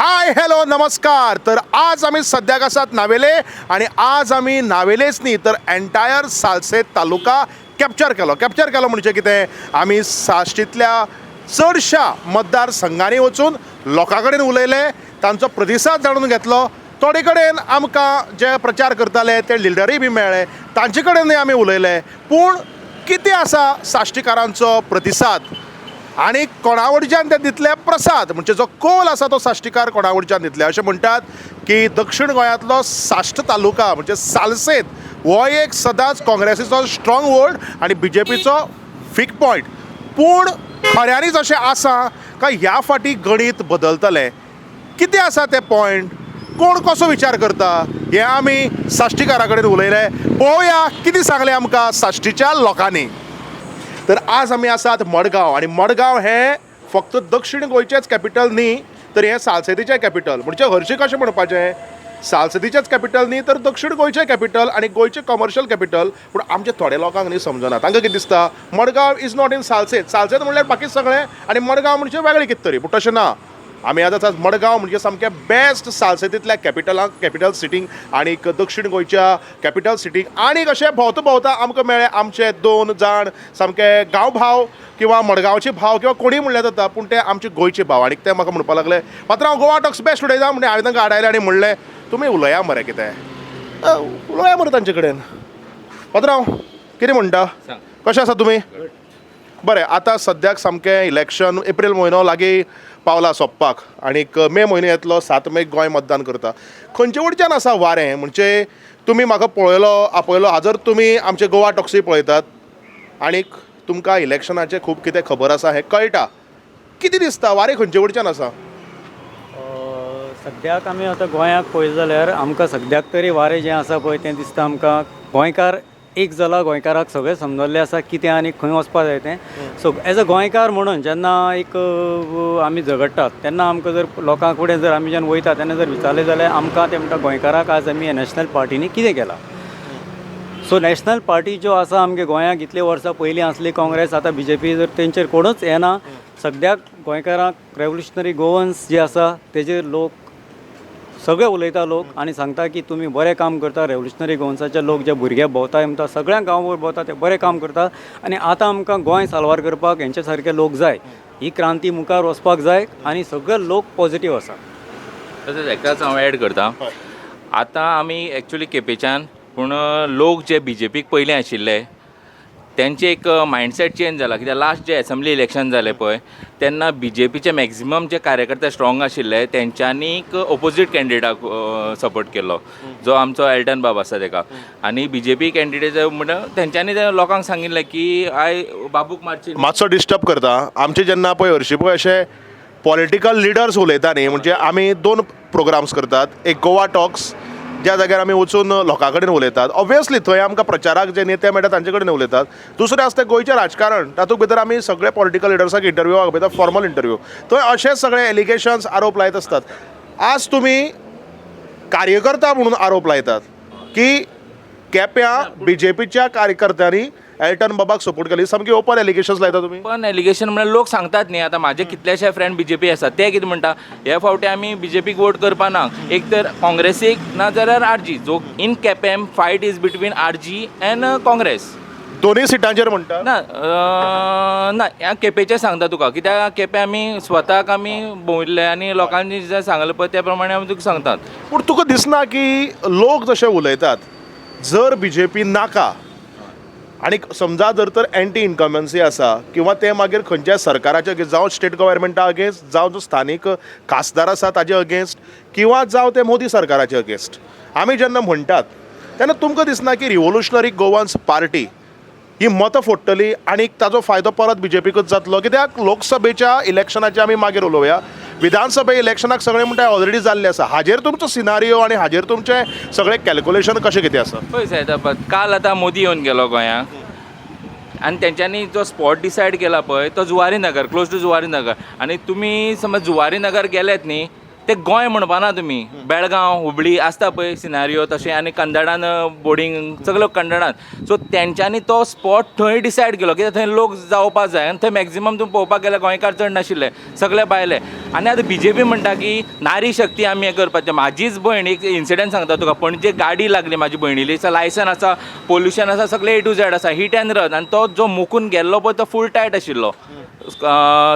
Hi hello नमस्कार. तर आज आम्ही सद्याक आसात नावेले आणि आज आम्ही नावेलेच न्ही तर एंटायर सालसेत तालुका कॅप्चर केलो म्हणजे कितें आमी साश्टींतल्या चडशा मतदारसंघांनी वचून लोकां कडेन उलयले, तांचो प्रतिसाद जाणून घेतलो. थोडे कडेन आमकां जे प्रचार करताले ते लिडरूय बी मेळ्ळे, तांचे कडेनूय आमी उलयले. पूण कितें आसा साश्टीकारांचो प्रतिसाद आणि कोणावडच्यान ते दितले प्रसाद म्हणजे जो कौल आसा तो साश्टीकार कोणावडच्यान दितले. अशें म्हणटात की दक्षिण गोंयांतलो साश्ट तालुका म्हणजे सालसेत हो एक सदांच काँग्रेसीचो स्ट्रॉंग होल्ड आणि बीजेपीचो वीक पॉयंट. पूण खऱ्यांनीच अशें आसा काय ह्या फाटी गणित बदलतले? कितें आसा ते पॉयंट, कोण कसो विचार करता, हे आमी साश्टीकारा कडेन उलयले. पळोवया कितें सांगलें आमकां साश्टीच्या लोकांनी. तर आज आमी आसात मडगांव आणि मडगांव हे फक्त दक्षिण गोंयचेंच कॅपिटल न्ही तर हें सालसेतीचें कॅपिटल. म्हणजे हरशीं कशें म्हणपाचें, सालसेतीचेंच कॅपिटल न्ही तर दक्षिण गोंयचें कॅपिटल आणि गोंयचें कमर्शियल कॅपिटल. पूण आमच्या थोड्या लोकांक न्ही समजना. तांकां कितें दिसता Madgaon is not in Salcete. Salcete म्हणल्यार बाकी सगळें आणि मडगांव म्हणजे वेगळें कितें तरी. पूण तशें ना. आमी आतां मडगांव म्हणजे सामकें बेस्ट सालसेतींतल्या कॅपिटल सिटींग आणि दक्षिण गोंयच्या कॅपिटल सिटींग आनीक अशें भोंवता आमकां मेळ्ळे आमचे दोन जाण सामके गांव भाव किंवा मडगांवचे भाव किंवा कोणीय म्हणल्यार जाता, पूण ते आमचे गोंयचे भाव. आनी ते म्हाका म्हणपाक लागले पात्रांव गोवा टॉक्स बेस्ट उडयता म्हणजे हांवें तांकां आडायलें आनी म्हणलें तुमी उलया मरे कितें उलया मरे तांचे कडेन. पात्रांव कितें म्हणटा, कशें आसा तुमी? बरें. आतां सद्याक सामकें इलेक्शन एप्रील म्हयनो लागीं पावला सोंपपाक आनीक मे म्हयनो येतलो. 7 मेक गोंय मतदान करता. खंयचे वटच्यान आसा वारें? म्हणजे तुमी म्हाका पळयलो आपयलो हाजर तुमी आमचे गोवा टॉक्सूय पळयतात आनीक तुमकां इलेक्शनाचें खूब कितें खबर आसा हें कळटा. कितें दिसता वारें खंयचे वटच्यान आसा? सद्याक आमी आतां गोंयाक पळयलें जाल्यार आमकां सद्याक तरी वारें जें आसा पळय तें दिसता आमकां गोंयकार एक जाला. गोंयकाराक सगळें समजल्लें आसा कितें आनी खंय वचपाक जाय तें. सो एज अ गोंयकार म्हणून जेन्ना एक आमी झगडटात तेन्ना आमकां जर लोकां कडेन जर आमी जेन्ना वयता तेन्ना जर विचारलें जाल्यार आमकां ते म्हणटा गोंयकाराक आज आमी नॅशनल पार्टीनी कितें केलां. सो नॅशनल पार्टी ज्यो आसा आमगे गोंयांत इतले वर्सां पयलीं आसली काँग्रेस, आतां बीजेपी, जर तेंचेर कोणूच येना. सद्याक गोंयकारांक रेवल्युशनरी गोवन्स जे आसा तेजेर लोक सगळे उलयता लोक आनी सांगता की तुमी बरें काम करता. रेवल्युशनरी गोवन्साचे लोक जे भुरगे भोंवता म्हणटा सगळ्या गांवांवर भोंवता ते बरें काम करता आनी आतां आमकां गोंय साल्वार करपाक हेंचे सारके लोक जाय. ही क्रांती मुखार वचपाक जाय आनी सगळे लोक पॉझिटीव आसा. तशेंच हेकाच हांव एड करता. आतां आमी एक्चुली केपेंच्यान पूण लोक जे बीजेपीक पयलीं आशिल्ले तेंचे एक मायंडसेट चेंज जाला. कित्याक लास्ट जे एसेंब्ली इलेक्शन जालें पळय तेन्ना बीजेपीचे मॅक्झिमम जे कार्यकर्ते स्ट्रॉंग आशिल्ले तेंच्यांनी ऑपोजीट कॅन्डिडेटाक सपोर्ट केलो जो आमचो एल्टन बाब आसा तेका. आनी बीजेपी कॅन्डिडेट म्हणटा तेंच्यांनी ते लोकांक सांगिल्लें की बाबूक मातसो डिस्टर्ब करता. आमचे जेन्ना पळय हरशीं पळय अशे पॉलिटिकल लिडर्स उलयता न्ही म्हणजे आमी 2 प्रोग्राम्स करतात. एक गोवा टॉक्स ज्या जाग्यार आमी वचून लोकां कडेन उलयतात. ऑब्वियसली थंय आमकां प्रचाराक जे नेते मेळटा तांचे कडेन उलयतात. दुसरें आसता गोंयचें राजकारण. तातूंत भितर आमी सगळे पॉलिटिकल लिडर्साक इंटरव्यूवाक आपयतात, फॉर्मल इंटरव्यू. थंय अशेंच सगळे एलिगेशन्स आरोप लायत आसतात. आज तुमी कार्यकर्ता म्हणून आरोप लायतात की केप्यां बीजेपीच्या कार्यकर्त्यांनी एल्टन बाबाक सपोर्ट केली. सामकी ओपन एलिगेशन्स लायता तुमी. पण एलिगेशन म्हणल्यार लोक सांगतात न्ही. आतां म्हाजे कितलेशे फ्रेंड बीजेपी आसात ते कितें म्हणटा ह्या फावटी आमी बीजेपीक वोट करपा ना. एक तर काँग्रेसीक ना जाल्यार आरजी. जो in Quepem fight is between RG and Congress. दोनूय सिटांचेर म्हणटा ना ना ह्या केपेंचें सांगता तुका. कित्याक केपें आमी स्वताक आमी भोंविल्ले आनी लोकांनी जें सांगलें पळय त्या प्रमाणे आमी तुका सांगतात. पूण तुका दिसना की लोक जशे उलयतात जर बीजेपी नाका आणि समजा जर तर एंटी इन्कमन्सी आसा किंवा ते मागीर खंयच्याय सरकाराचे अगेन्स्ट जावं स्टेट गव्हर्मेंटा अगेन्स्ट जावं जो स्थानीक खासदार आसा ताजे अगेन्स्ट किंवा जावं ते मोदी सरकाराचे अगेन्स्ट आमी जेन्ना म्हणटात तेन्ना तुमकां दिसना की रिव्होल्युशनरी गोवन्स पार्टी ही मतां फोडटली आनी ताजो फायदो परत बीजेपीकूच जातलो? कित्याक लोकसभेच्या इलेक्शनाचे आमी मागीर उलोवया. विधानसभे इलेक्शनाक सगळें म्हणटा ऑलरेडी जाल्लें आसा. हाजेर तुमचो सिनारियो आनी हाजेर तुमचें सगळें कॅल्क्युलेशन कशें कितें आसा? पळय सायब, काल आतां मोदी येवन गेलो गोंयांक आनी तेंच्यांनी जो स्पॉट डिसायड केला पळय तो जुवारी नगर, क्लोज टू जुवारी नगर. आनी तुमी समज जुवारी नगर गेलेत न्ही ते गोंय म्हणपाना तुमी बेळगांव हुबळी आसता पळय सिनारियो तशें आनी कन्नडान बोर्डींग सगळ्यो कन्नडान सो तेंच्यांनी तो स्पॉट थंय डिसायड केलो कित्याक थंय लोक जावपाक जाय आनी थंय मॅक्झिमम तुम्ही पळोवपाक गेल्यार गोंयकार चड नाशिल्ले सगळे भायले आनी आतां BJP म्हणटा की नारी शक्ती आमी हें करपाचें म्हाजीच भयण एक इन्सिडंट सांगता तुका पणजे गाडी लागली म्हाजी भयणीली लायसन आसा पोल्युशन आसा सगळे A to Z आसा हिट एंड रन आनी तो जो मुकून गेल्लो पळय तो फूल टायट आशिल्लो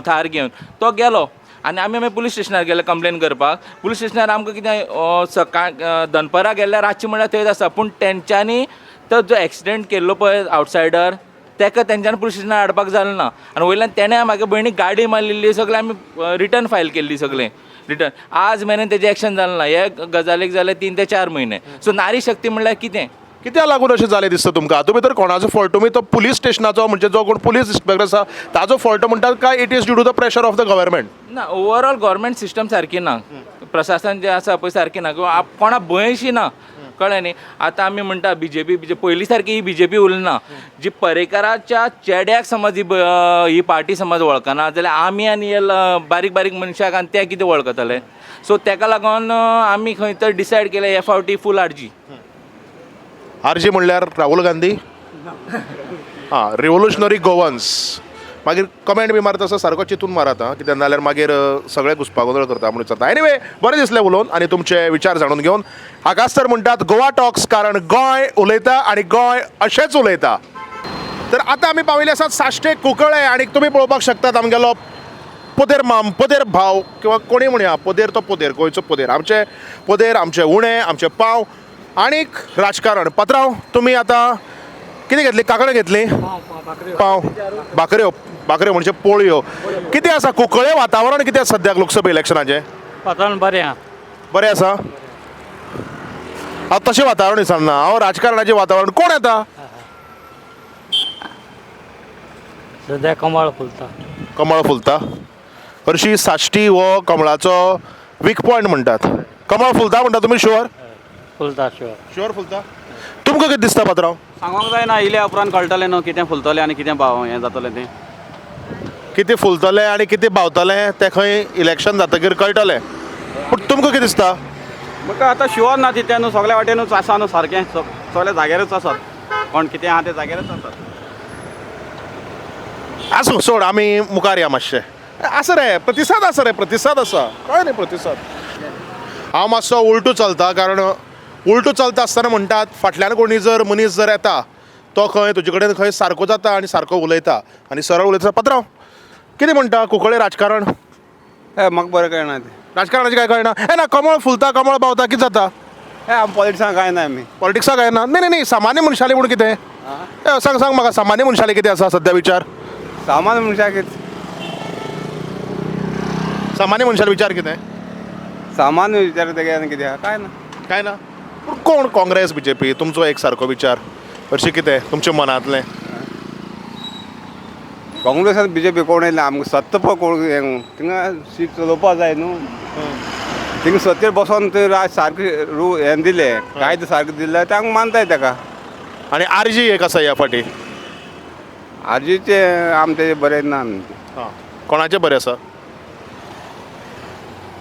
थार घेवन तो गेलो आनी आमी मागीर पुलीस स्टेशनार गेले कंप्लेन करपाक पुलीस स्टेशनार आमकां कितें सकाळ दनपरां गेल्यार रातची म्हणल्यार थंयच आसा पूण तेंच्यांनी तो जो एक्सिडेंट केल्लो पळय आवटसायडर तेका तेंच्यांनी पुलीस स्टेशनार हाडपाक जालें ना आनी वयल्यान तेणें म्हागे भयणीक गाडी मारलेली सगळें आमी रिटर्न फायल केल्ली सगळें रिटर्न आज मेरेन तेजें एक्शन जालें ना हे गजालीक जाले 3 ते 4 म्हयने सो नारी शक्ती म्हणल्यार कितें कित्याक लागून अशें जालें दिसता तुमकां हातूंत भितर कोणाचो फॉल्ट तुमी तो पुलीस स्टेशनाचो म्हणजे जो कोण पुलीस इन्स्पेक्टर आसा ताजो फॉल्ट म्हणटात काय it is due to the pressure of the government ना ओवरऑल गव्हर्मेंट सिस्टम सारकी ना प्रशासन जें आसा पळय सारकी ना किंवा कोणा भंयशी ना कळ्ळें न्ही आतां आमी म्हणटा BJP पयलीं सारकी ही BJP उरना जी पर्रेकाराच्या चेड्याक समज ही पार्टी समज वळखना जाल्यार आमी आनी हे बारीक बारीक मनशाक आनी ते कितें वळखतले सो ताका लागून आमी खंय तर डिसायड केलें हे फावटी फूल आरजी म्हणल्यार राहुल गांधी रिव्होल्युशनरी गोवन्स मागीर कमेंट बी मारता आसता सारको चिंतून मारात कित्याक नाल्यार मागीर सगळे घुसपागोंदळ करता म्हणून जाता एनिवे बरें दिसलें उलोवन आनी तुमचे विचार जाणून घेवन आकाश सर म्हणटात गोवा टॉक्स कारण गोंय उलयता आनी गोंय अशेंच उलयता तर आतां आमी पाविल्ले आसात साश्टे कुंकळे आनी तुमी पळोवपाक शकतात आमगेलो पोदेर माम पोदेर भाव किंवा कोणी म्हणया पोदेर तो पोदेर गोंयचो पोदेर आमचे उणें आमचे पांव आनीक राजकारण पात्रांव तुमी आतां कितें घेतली काकणां घेतली पाव भाकऱ्यो म्हणजे पोळयो कितें आसा कुंकळे वातावरण कितें आसा सद्याक लोकसभा इलेक्शनाचें वातावरण बरें आसा हांव तशें वातावरण विचारना हांव राजकारणाचें वातावरण कोण येता सद्या कमळ फुलता हरशीं साश्टी हो कमळाचो वीक पॉयंट म्हणटात कमळ फुलता म्हणटा तुमी शुअर शुअर फुलता तुमकां कितें दिसता पात्रांव सांगूंक जायना इल्या उपरांत कळटलें न्हू कितें फुलतलें आनी कितें हें जातलें तें कितें फुलतलें आनी कितें भावतलें तें खंय इलेक्शन जातकीर कळटलें पूण तुमकां कितें दिसता म्हाका आतां शुअर ना तितलें न्हू सगळ्या वाटेनूच आसा न्हू सारकें सगळे जाग्यारूच आसात कोण कितें आहा ते जाग्यारूच आसात आसूं सोड आमी मुखार या मातशें आसा रे प्रतिसाद आसा कळ्ळें न्ही प्रतिसाद हांव मातसो उलटू चलता कारण उलटू चलता आसतना म्हणटात फाटल्यान कोणी जर मनीस जर येता तो खंय तुजे कडेन खंय सारको जाता आनी सारको उलयता आनी सरळ उलयता पात्रांव कितें म्हणटा कुंकळे राजकारण म्हाका बरें कळना तें राजकारणाचें काय कळना ना कमळ फुलता कमळ भावता कितें जाता आमी पॉलिटिक्सांक काय ना आमी पॉलिटिक्साक काय ना न्ही सामान्य मनशाली म्हूण कितें सांग म्हाका सामान्य मनशाली कितें आसा सद्या विचार सामान्य मनशाक सामान्य मनशाले विचार कितें सामान्य विचार तेगे आनी कितें आहा काय ना पूण कोण काँग्रेस BJP तुमचो एक सारको विचार हरशीं कितें तुमच्या मनांतलें काँग्रेस आनी BJP कोण येयला आमकां सत्ता पळय कोण थिंगा सीट चलोवपा जाय न्हू थिंगा सत्तेर बसोन थंय राज सारकें हें दिलें कायदो सारको दिले ते हांव मानताय ताका आनी आरजी एक आसा ह्या फाटी आरजीचें आमचे बरें ना कोणाचें बरें आसा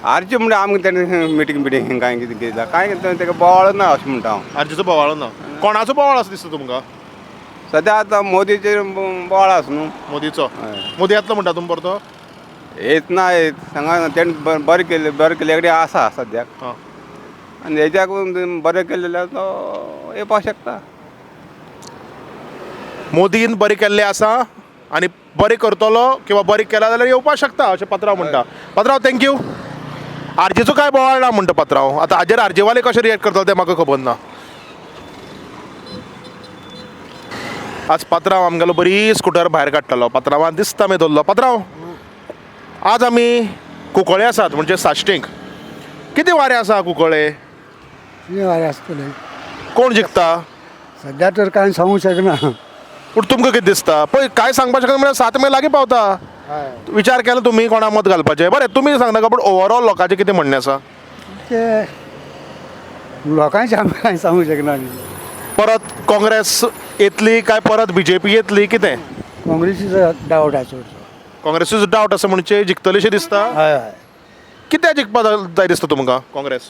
आरजी म्हणजे आमकां तेणें मिटींग कांय कितें केलां कांय तेका बोवाळ ना अशें म्हणटा हांव आरजीचो बोवाळो ना कोणाचो बोवाळ आसा दिसता तुमकां सद्या आतां मोदीचेर बोवाळ आसा न्हू मोदीचो मोदी येतलो म्हणटा तुमी परतो येत ना येत सांगा तेणें बरें केले कडेन आसा सद्याक आनी हेज्याक बरें केलें तो येवपाक शकता मोदीन बरें केल्लें आसा आनी बरें करतलो किंवा बरें केला जाल्यार येवपाक शकता अशें पात्रांव म्हणटा पात्रांव थँक्यू आरजेचो काय बोवाळ ना म्हणटा पात्रांव आतां हाजेर आरजेवाले कशें रिएक्ट करतले तें म्हाका खबर ना आज पात्रांव आमगेलो बरी स्कुटर भायर काडटलो पात्रांवान दिसता मे धरलो पात्रांव आज आमी कुंकळे आसात म्हणजे साश्टींक कितें वारें आसा कुंकळे वारें आसतलें कोण जिखता सद्या तर कांय सांगूंक शकना पूण तुमकां कितें दिसता पळय काय सांगपाक शकना म्हळ्यार 7 मे लागीं पावता विचार केलो तुमी कोणा मत घालपाचें बरें तुमी सांगनाका पूण ओवरऑल लोकांचें कितें म्हणणें आसा ते लोकांचें आमी कांय सांगूंक शकना परत काँग्रेस येतली काय परत BJP येतली कितें काँग्रेसीचो डावट आसा चडसो काँग्रेसीचो डावट आसा म्हणजे जिखतलीशें दिसता हय हय कित्याक जिखपा जाय दिसता तुमकां काँग्रेस?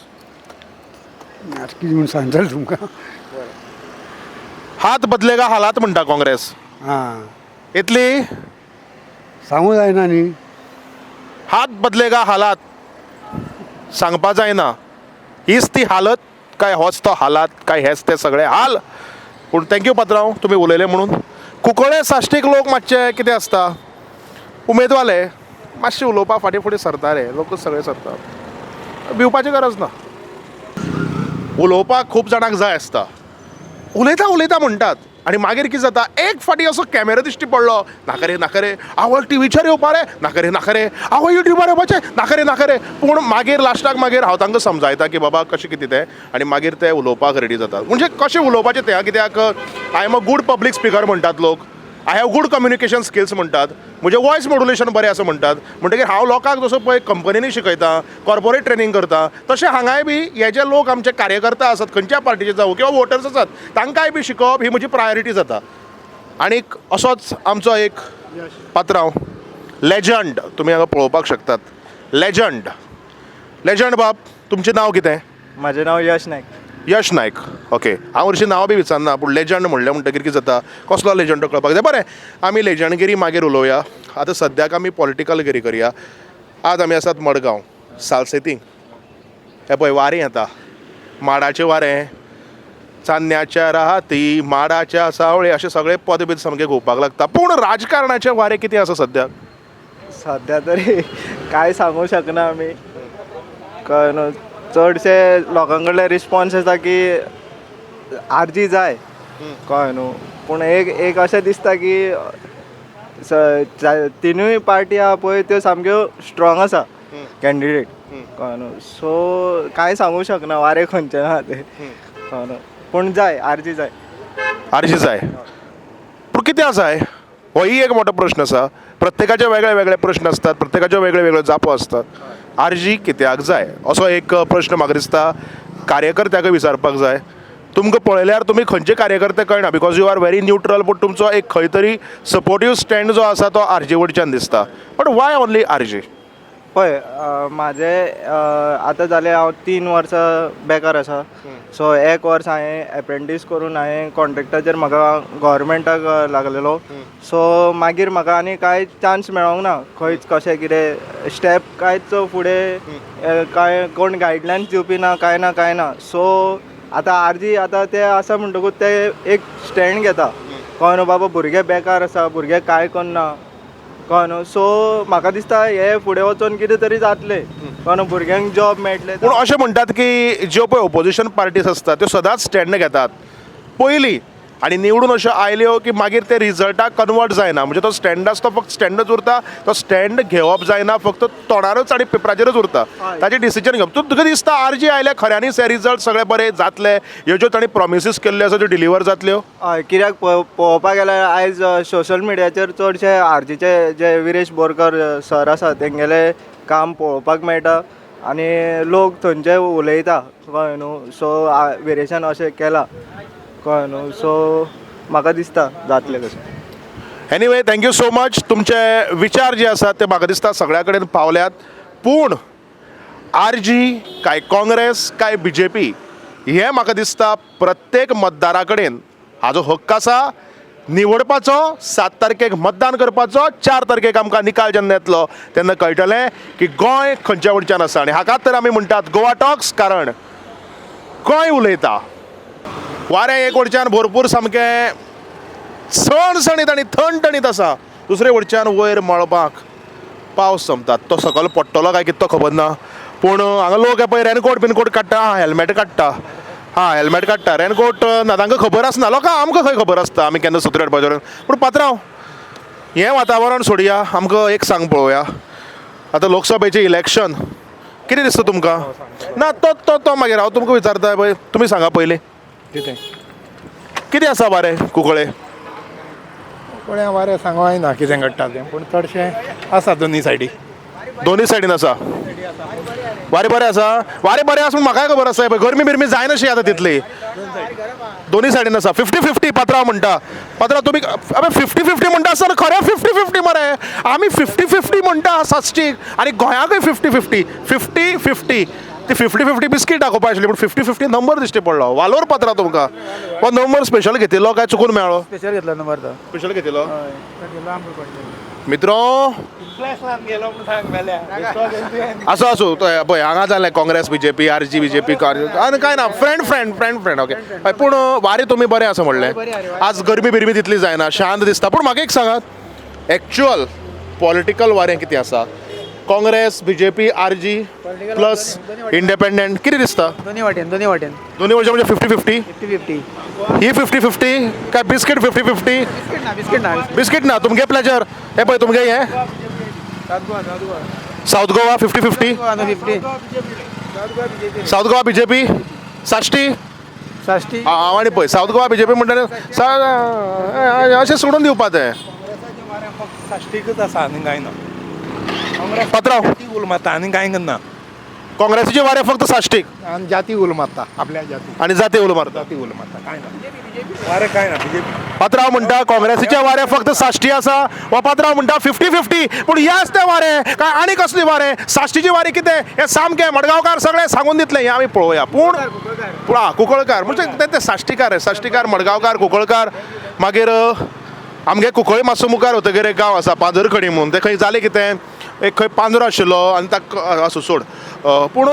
आतां कितें म्हणून सांगतलें तुमकां. हात बदलेगा हालात म्हणटा काँग्रेस. आं इतली सांगूं जायना न्ही. हात बदलेगा हालात सांगपा जायना. हीच ती हालत काय होच तो हालात काय हेच ते सगळे हाल. पूण थँक्यू पात्रांव तुमी उलयले म्हणून. कुंकळे साश्टीक लोक मातशे कितें आसता उमेदवाले मातशें उलोवपा फाटीं फुडें सरता रे. लोकूच सगळे सरता. भिवपाची गरज ना. उलोवपाक खूब जाणांक जाय आसता. उलयता उलयता म्हणटात आनी मागीर कितें जाता एक फाटी असो कॅमेरा दिश्टी पडलो नाका रे आवय टीव्हीचेर येवपा रे नाका रे आवय युट्यूबार येवपाचें नाका रे पूण मागीर लास्टाक मागीर हांव तांकां समजायता की बाबा कशें कितें तें आनी मागीर ते उलोवपाक रेडी जातात. म्हणजे कशें उलोवपाचें तें कित्याक I am a good public speaker म्हणटात लोक. I have good communication skills म्हणटात. म्हजें वॉयस मॉड्युलेशन बरें आसा म्हणटात. म्हणटकीर हांव लोकांक जसो पळय कंपनीनी शिकयता कॉर्पोरेट ट्रेनींग करता तशें हांगाय बी हे जे लोक आमचे कार्यकर्ता आसात खंयच्या पार्टीचे जावं किंवा वोटर्स आसात तांकांय बी शिकोवप ही म्हजी प्रायोरिटी जाता. आनीक असोच आमचो एक पात्रांव लेजंड तुमी हांगा पळोवपाक शकतात. लेजंड बाब तुमचें नांव कितें? माझे नाव यश नाईक. यश नायक. ओके हांव हरशीं नांव बी विचारना पूण लेजंड म्हणलें म्हणटकीर कितें जाता कसलो लेजंड तो कळपाक जाय. बरें आमी लेजंडगिरी मागीर उलोवया. आतां सद्याक आमी पॉलिटिकल गिरी करया. आज आमी आसात मडगांव सालसेतींग. हे पळय वारें येता माडाचें वारें चान्न्याच्या राती माडाच्या सावळे अशे सगळे पद बीद सामके घुंवपाक लागता. पूण राजकारणाचें वारें कितें आसा सद्याक? सध्या तरी काय सांगू शकना आमी. कळ्ळें न्हू. चडशे लोकां कडल्यान रिस्पॉन्स येता की आरजी जाय. कळ्ळें न्हू. पूण एक अशें दिसता की तिनूय पार्टी आहा पळय त्यो सामक्यो स्ट्रॉंग आसा कॅन्डिडेट. कळ्ळें न्हू. सो काय सांगू शकना वारें खंयचें आहा तें. कळ्ळें न्हू. पूण जाय आरजी जाय. आरजी जाय. पूण कित्याक जाय होय एक मोठो प्रश्न आसा. प्रत्येकाचे वेगळे वेगळे प्रश्न आसतात. प्रत्येकाच्यो वेगळ्यो वेगळ्यो जापो आसतात. आरजी कित्याक जाय असो एक प्रश्न म्हाका दिसता कार्यकर्त्याकय विचारपाक जाय. तुमकां पळयल्यार तुमी खंयचे कार्यकर्ते कळना because you are very neutral पूण तुमचो एक खंय तरी सपोर्टीव स्टँड जो आसा तो आरजी वयच्यान दिसता. But why only RG? पळय म्हाजें आतां जालें हांव 3 वर्सां बेकार आसा. सो 1 वर्स हांवें एप्रेंटीस करून हांवें कॉन्ट्रेक्टाचेर म्हाका गव्हर्मेंटाक लागलेलो. सो मागीर म्हाका आनी कांय चान्स मेळोंक ना. खंयच कशें कितें स्टेप कांयच फुडें कांय कोण गायडलायन्स दिवपी ना कांय ना. सो आतां आरजी आतां ते आसा म्हणटकूच ते एक स्टँड घेता. कळ्ळें न्हू बाबा भुरगे बेकार आसा भुरगे कांय करना. कळ्ळें न्हू. सो म्हाका दिसता हे फुडें वचून कितें तरी जातलें. कळ्ळें न्हू. भुरग्यांक जॉब मेळटले. पूण अशें म्हणटात की ज्यो पळय ओपोजिशन पार्टीज आसतात त्यो सदांच स्टँड घेतात पयलीं आनी निवडून अश्यो आयल्यो की मागीर ते रिजल्टाक कन्वर्ट जायना. म्हणजे तो स्टँड आसा तो फक्त स्टँडच उरता. तो स्टँड घेवप जायना फक्त तोंडारूच आनी पेपराचेरच उरता. ताचें डिसिजन घेवप. तुका दिसता आरजी आयल्या खऱ्यांनीच हे रिजल्ट सगळे बरे जातले ह्यो ज्यो तांणी प्रॉमिसीस केल्ल्यो आसा त्यो डिलिव्हर जातल्यो? हय कित्याक पळोवपाक गेल्यार आयज सोशल मिडियाचेर चडशे आरजीचे जे विरेश बोरकर सर आसा तेंगेलें काम पळोवपाक मेळटा आनी लोक थंयचे उलयता. कळ्ळें न्हू. सो विरेशान अशें केलां. कळ्ळें न्हू. सो म्हाका दिसता जातलें तशें. Anyway thank you so much. तुमचे विचार जे आसात ते म्हाका दिसता सगळ्या कडेन पावल्यात. पूण आरजी काय काँग्रेस काय BJP हें म्हाका दिसता प्रत्येक मतदारा कडेन हाजो हक्क आसा निवडपाचो. 7 तारखेक मतदान करपाचो. 4 तारखेक आमकां निकाल जेन्ना येतलो तेन्ना कळटलें की गोंय खंयच्या वटच्यान आसा. आनी हाकाच तर आमी म्हणटात गोवा टॉक्स. कारण गोंय उलयता. वारें एक वटच्यान भरपूर सामकें सणसणीत आनी थंडणीत आसा. दुसरे वटच्यान वयर मळबाक पावस जमतात. तो सकयल पडटलो काय कितें तो खबर ना. पूण हांगा लोक पळय रेनकोट बिनकोट काडटा हेल्मेट काडटा. हेल्मेट काडटा रेनकोट ना तांकां खबर आसना. लोकां आमकां खंय खबर आसता आमी केन्ना सुत्री हाडपाचें. पूण पात्रांव हें वातावरण सोडया. आमकां एक सांग पळोवया. आतां लोकसभेचें इलेक्शन कितें दिसता तुमकां? ना तो मागीर हांव तुमकां विचारता पळय तुमी सांगा पयलीं कितें आसा बारे कुंकळे? कोणें वारें सांगो जायना कितें घडटा तें. पूण चडशें आसा दोनी सायडी. दोनी सायडीन आसा. वारें बरें आसा. वारें बरें आसा म्हूण म्हाकाय खबर आसा. गरमी बिरमी जायना अशी आतां तितली. दोन्ही सायडीन आसा 50-50 पात्रांव म्हणटा पात्रांव तुमी अबे 50-50 म्हणटा सर खरें 50-50 मरे आमी 50-50 म्हणटा साश्टीक आनी गोंयाकूय 50-50 50-50 ती 50-50 बिस्कीट दाखोवपा आशिल्ली पूण 50-50 नंबर दिश्टी पडलो वालोर पात्रांव तुमकां हो नंबर स्पेशल घेतिल्लो काय चुकून मेळ्ळो स्पेशल घेतला नंबर तो स्पेशल घेतिल्लो मित्रो असो असो पळय हांगा जालें काँग्रेस बीजेपी आरजी बीजेपी आनी कांय ना फ्रेंड ओके पूण वारें तुमी बरें आसा म्हणलें आज गरमी बिरमी तितली जायना शांत दिसता पूण म्हाका एक सांगात एक्चुअल पॉलिटिकल वारें कितें आसा Congress BJP RG plus independent कितें दिसता दोन्ही वाटेन दोन्ही वाटेन दोन्ही वर्षां म्हणजे 50-50 50-50 ही 50-50 काय बिस्कीट 50-50 बिस्कीट ना बिस्कीट ना तुमगे प्लेजर हे पळय तुमगे हे south Goa 50-50 south Goa BJP Salcete Salcete हांव आनी पळय साऊथ गोवा बीजेपी म्हणटा अशें सोडून दिवपा तें साश्टीकच आसा आनी कांय ना पात्रांव ती उल मारता आनी कांय करना काँग्रेसीचे वारे फक्त साश्टीक आनी जाती उल मारता आपल्या जाती आनी जाती उलो मारता जाती उल मारता कांय ना वारें कांय ना बीजेपी पात्रांव म्हणटा काँग्रेसीचे वारे फक्त साश्टी आसा वा पात्रांव म्हणटा 50-50 पूण हेच ते वारे काय आनी कसली वारे साश्टीची वारी कितें हे सामकें मडगांवकार सगळे सांगून दितले हें आमी पळोवया पूण कुंकळकार म्हणजे ते साश्टीकार मडगांवकार कुंकळकार मागीर आमगे कुंकळी मातसो मुखार वतकीर एक गांव आसा पांजरखडी म्हणून ते खंय जालें कितें एक खंय पांजरो आशिल्लो आनी ताका असो सोड पूण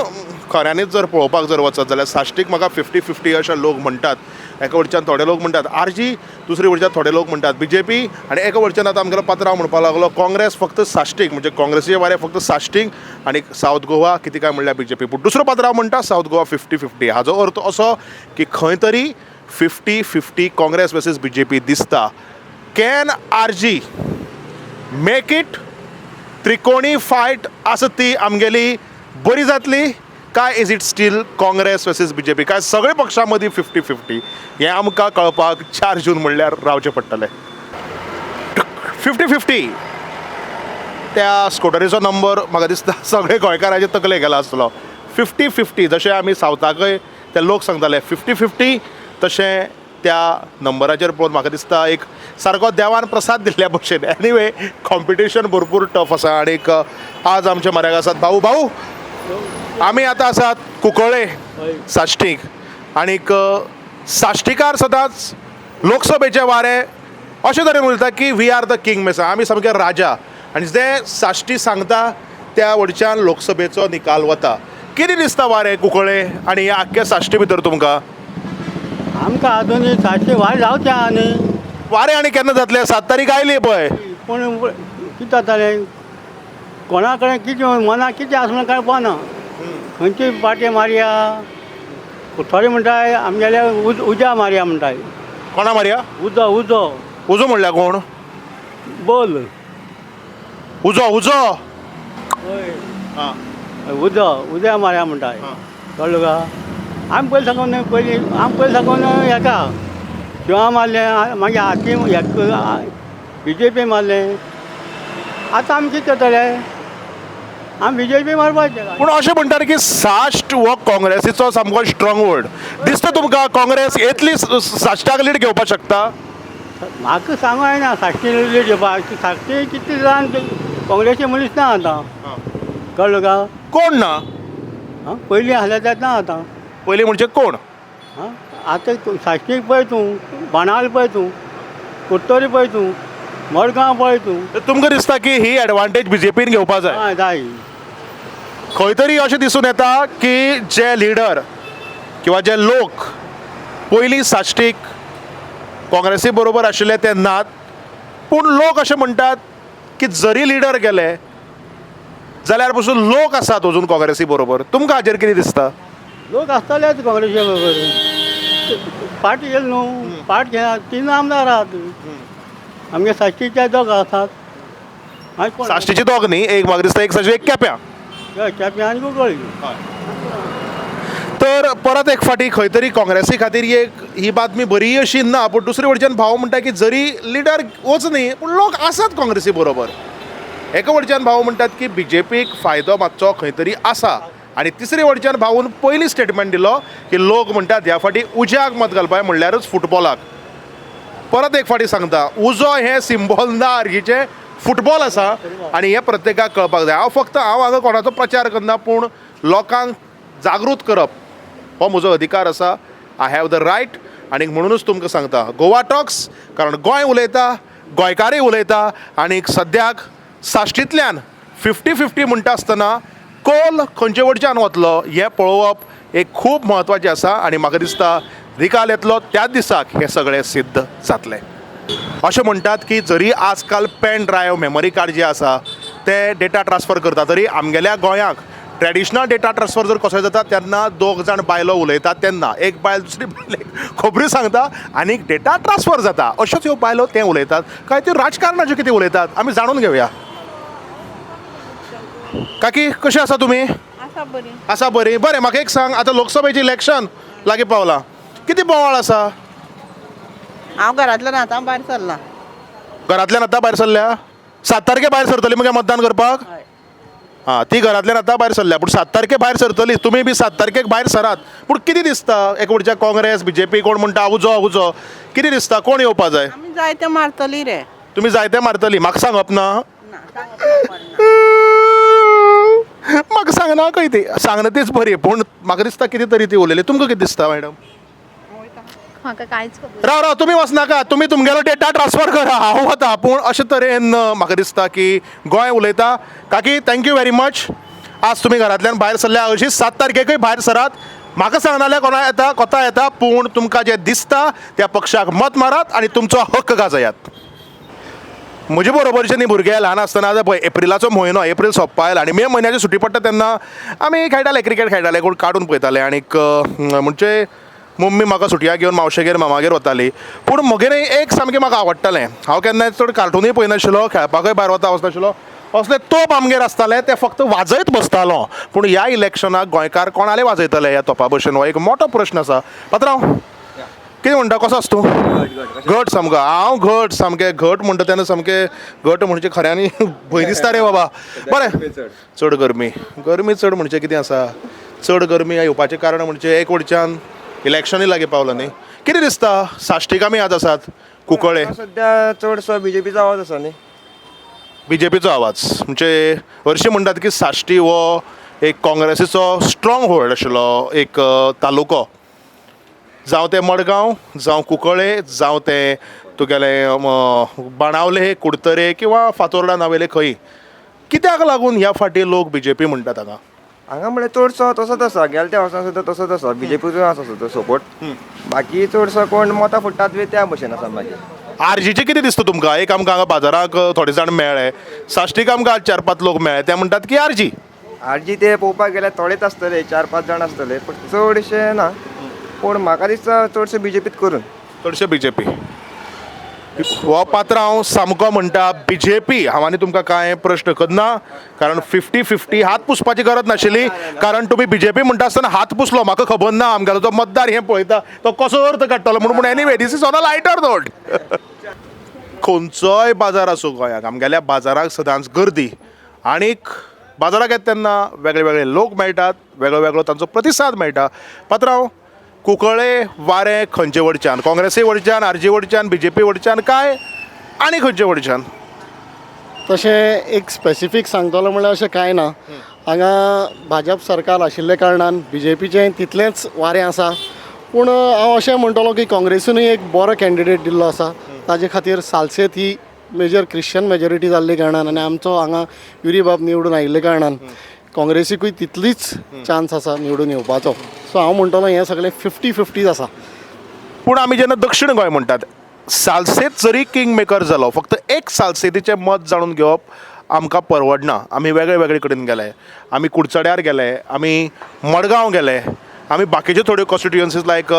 खऱ्यांनीच जर पळोवपाक जर वचत जाल्यार साश्टीक म्हाका 50-50 अशे लोक म्हणटात एका वटच्यान थोडे लोक म्हणटात आरजी दुसरे वटच्यान थोडे लोक म्हणटात बीजेपी आनी एका वटच्यान आतां आमगेलो पात्रांव म्हणपाक लागलो काँग्रेस फक्त साश्टीक म्हणजे काँग्रेसीचे वारे फक्त साश्टीक आनी साऊथ गोवा कितें काय म्हणल्यार बीजेपी पूण दुसरो पात्रांव म्हणटा साऊथ गोवा 50-50 हाचो अर्थ असो की खंय तरी 50-50 काँग्रेस वर्सीस बीजेपी दिसता कॅन आरजी मेक इट त्रिकोणी फायट आसा ती आमगेली बरी जातली काय is it still Congress versus BJP काय सगळे पक्षां मदीं 50-50 हें आमकां कळपाक 4 जून म्हणल्यार रावचें पडटलें 50-50 त्या स्कूटरीचो नंबर म्हाका दिसता सगळे गोंयकारांचे तकले गेला आसतलो 50-50 जशें आमी सावथाकय ते लोक सांगताले 50-50 तशें त्या नंबराचेर पळोवन म्हाका दिसता एक सारको देवान प्रसाद दिल्ल्या भशेन एनीवे कॉम्पिटिशन भरपूर टफ आसा आनीक आज आमचे म्हऱ्याक आसात भाऊ आमी आतां आसात कुंकळे साश्टीक आनीक साश्टीकार सदांच लोकसभेचे वारे अशे तरेन उलयता की वी आर द किंग मेसा आमी सामके राजा आनी जे साश्टी सांगता त्या वटच्यान लोकसभेचो निकाल वता कितें दिसता वारे कुंकळे आनी ह्या आख्ख्या साश्टी भितर तुमकां आमकां आजून साश्टी वार जावचें आनी वारे आनी केन्ना जातले 7 तारीख आयली पळय पूण कितें जातालें कोणा कडेन कितें मनाक कितें आसलें कांय पळना खंयची पाटी मारया थोडे म्हणटाय आमगेल्या उज्या मारया म्हणटाय कोणा मारया उजो उजो म्हणल्यार कोण बोल उजो उज्या मारया म्हणटाय कळ्ळो का आमी पयलीं सांगून हेका शिवा मारलें मागीर हाती बी जे पी मारलें आतां आमी कितें करतले आमी बी जे पी मारपाचें पूण अशें म्हणटात की साश्ट हो काँग्रेसीचो सामको स्ट्रॉंग वर्ड दिसता तुमकां काँग्रेस येतली साश्टाक लीड घेवपाक शकता म्हाका सांगू जायना साश्टी लीड घेवपाक साश्टी कितले जाण काँग्रेसी मनीस ना आतां कळ्ळो का कोण ना पयलीं आहले तें ना आतां पयलीं म्हणजे कोण आतां साश्टीक पळय तूं बाणावले पळय तूं कुट्टोरी पळय तूं मडगांव पळय तूं तुमकां दिसता की ही एडवांटेज बीजेपीन घेवपा जाय जाय खंय तरी अशें दिसून येता की जे लिडर किंवा जे लोक पयलीं साश्टीक काँग्रेसी बरोबर आशिल्ले ते नात पूण लोक अशें म्हणटात की जरी लिडर गेले जाल्यार पसून लोक आसात अजून काँग्रेसी बरोबर तुमकां हाचेर कितें दिसता लोक आसतालेच काँग्रेसी बरोबर पार्टी गेले न्हू पार्ट घेना 3 आमदार आहात आमगे साश्टीचे दोग आसात साश्टीची दोग न्ही एक म्हाका दिसता एक साश्टी एक केप्यां केप्यां आनी कुंकळी तर परत एक फाटी खंय तरी काँग्रेसी खातीर ही बातमी बरी अशी ना पूण दुसरे वटच्यान भाव म्हणटा की जरी लिडर वचनी पूण लोक आसात काँग्रेसी बरोबर एका वटच्यान भाव म्हणटात की बीजेपीक फायदो मातसो खंय तरी आसा आनी तिसरे वटच्यान भाऊन पयली स्टेटमेंट दिलो की लोक म्हणटात ह्या फाटी उज्याक मत घालपाक म्हणल्यारूच फुटबॉलाक. परत एक फाटी सांगता, उजो हें सिंबॉल ना आर्गीचें, फुटबॉल आसा आनी हें प्रत्येकाक कळपाक जाय. हांव हांगा कोणाचो प्रचार करना, पूण लोकांक जागृत करप हो म्हजो अधिकार आसा. I have the right. आनी म्हणूनच तुमकां सांगता, गोवा टॉक्स, कारण गोंय उलयता, गोंयकारूय उलयता. आनी सद्याक साश्टींतल्यान 50-50 म्हणटा आसतना कोल खंयचे वटच्यान वतलो हें पळोवप एक खूब म्हत्वाचें आसा. आनी म्हाका दिसता निकाल येतलो त्याच दिसाक हें सगळें सिद्ध जातलें. अशें म्हणटात की जरी आजकाल पेन ड्रायव्ह मेमरी कार्ड जे आसा ते डेटा ट्रान्सफर करता, तरी आमगेल्या गोंयांक ट्रेडिशनल डेटा ट्रान्सफर जर कसो जाता तेन्ना 2 जाण बायलो उलयतात, तेन्ना एक बायल दुसरी बायलेक खबरी सांगता आनी डेटा ट्रान्सफर जाता. अश्योच ह्यो बायलो ते उलयतात काय त्यो राजकारणाच्यो कितें उलयतात आमी जाणून घेवया. काकी कशी आसा तुमी? आसा बरी. बरें, म्हाका एक सांग, आतां लोकसभेचें इलेक्शन लागीं पावलां, कितें बोवाळ आसा? हांव घरांतल्यान आतां भायर सरलां. घरांतल्यान आतां भायर सरल्या? 7 तारखे भायर सरतली मगे मतदान करपाक? हां, ती घरांतल्यान आतां भायर सरल्या, पूण 7 तारखे भायर सरतली. तुमी बी 7 तारखेक भायर सरात. पूण कितें दिसता, एक वटच्या काँग्रेस BJP कोण म्हणटा उजो, कितें दिसता कोण येवपा जाय? आमी जाय तें मारतली रे. तुमी जायते मारतली, म्हाका सांगप ना? म्हाका सांगना खंय ती, सांगना तीच बरी. पूण म्हाका दिसता कितें तरी ती उलयली. तुमकां कितें दिसता मॅडम? म्हाका कांयच खबर राव तुमी वचनाका, तुमी तुमगेलो डेटा ट्रान्सफर करा, हांव वता. पूण अशे तरेन म्हाका दिसता की गोंय उलयता. काकी थँक्यू व्हेरी मच. आज तुमी घरांतल्यान भायर सरल्या, अशीच 7 तारखेकय भायर सरात. म्हाका सांगनाल्या कोता येता, पूण तुमकां जें दिसता त्या पक्षाक मत मारात आनी तुमचो हक्क गाजयात. म्हजे बरोबरचे न्ही भुरगे ल्हान आसतना आतां पळय एप्रिलाचो म्हयनो, एप्रील सोंपपा आयला आनी मे म्हयन्याची सुटी पडटा तेन्ना आमी खेळटाले, क्रिकेट खेळटाले, कोण काडून पळयताले. आनीक म्हणजे मम्मी म्हाका सुटयाक घेवन मावशेगेर मामागेर वताली. पूण म्हगेरय एक सामकें म्हाका आवडटालें, हांव केन्नाय चड कार्टूनय पळयनाशिल्लो, खेळपाकय भायर वचनाशिल्लो. असले तोप आमगेर आसताले ते फक्त वाजयत बसतालो. पूण ह्या इलेक्शनाक गोंयकार कोणाले वाजयतले ह्या तोपा भशेन हो एक मोठो प्रश्न आसा. पात्रांव कितें म्हणटा, कसो आसा तूं? घट सामको. हांव घट, सामकें घट म्हणटा तेन्ना सामकें घट म्हणजे खऱ्यांनी भंय दिसता रे बाबा. बरें, चड गरमी चड म्हणजे कितें आसा? चड गरमी येवपाचें कारण म्हणजे एक वटच्यान इलेक्शनय लागीं पावलां न्ही. कितें दिसता, साश्टीक आमी आज आसात कुंकळे? सध्या चडसो BJPचो आवाज आसा न्ही. BJPचो आवाज म्हणजे हरशीं म्हणटात की साश्टी हो एक काँग्रेसीचो स्ट्रॉंग होल्ड आशिल्लो एक तालुको. जावं ते मडगांव, जावं कुंकळे, जावं ते तुगेले बाणावले, कुडतरे किंवा फातोर्डा नावेले खंय. कित्याक लागून ह्या फाटी लोक BJP म्हणटात हांगा? हांगा म्हणल्यार चडसो तसोच आसा, गेल्या त्या वर्सान सुद्दां तसोच आसा, BJPचो आसा सुद्दां सपोर्ट. बाकी चडसो कोण मतां फोडटात बी त्या भशेन आसा. मागीर आरजीचे कितें दिसता तुमकां? एक आमकां हांगा बाजाराक थोडे जाण मेळ्ळे, साश्टीक आमकां 4-5 लोक मेळ्ळे, ते म्हणटात की आरजी ते पळोवपाक गेल्यार थोडेच आसतले, 4-5 जाण आसतले, पूण चडशे ना. पूण म्हाका दिसता चडशे BJPच करून. चडशे BJP. हो पात्रांव सामको म्हणटा BJP. हांव आनी तुमकां कांय प्रश्न करना, कारण 50-50 हात पुसपाची गरज नाशिल्ली. कारण तुमी BJP म्हणटा आसतना हात पुसलो, म्हाका खबर ना आमगेलो तो मतदार हें पळयता तो कसो अर्थ काडटलो म्हणून. पूण anyway this is on a lighter note. खंयचोय बाजार आसूं गोंयाक, आमगेल्या बाजाराक सदांच गर्दी. आनीक बाजाराक येता तेन्ना वेगळे वेगळे लोक मेळटात, वेगळो वेगळो तांचो प्रतिसाद मेळटा. पात्रांव, कुंकळे वारें खंयचे वटच्यान? काँग्रेसी वटच्यान, आरजी वटच्यान, BJP वटच्यान काय आनी खंयचे वटच्यान? तशें एक स्पेसिफीक सांगतलो म्हणल्यार अशें कांय ना. हांगा भाजप सरकार आशिल्ले कारणान BJPचें तितलेंच वारें आसा. पूण हांव अशें म्हणटलो की काँग्रेसीनूय एक बरो कॅन्डिडेट दिल्लो आसा. ताजे खातीर सालसेत ही मेजर क्रिश्चन मेजॉरिटी जाल्ले कारणान आनी आमचो हांगा युरी बाब निवडून आयिल्ले कारणान काँग्रेसीकूय तितलीच चान्स आसा निवडून येवपाचो. सो हांव म्हणटलो हें सगळें 50-50 आसा. पूण आमी जेन्ना दक्षिण गोंय म्हणटात, सालसेत जरी किंग मेकर जालो, फक्त एक सालसेतीचें मत जाणून घेवप आमकां परवडना. आमी वेगळे वेगळे कडेन गेले, आमी कुडचड्यार गेले, आमी मडगांव गेले, आमी बाकीच्यो थोड्यो कॉन्स्टिट्युएन्सीज लायक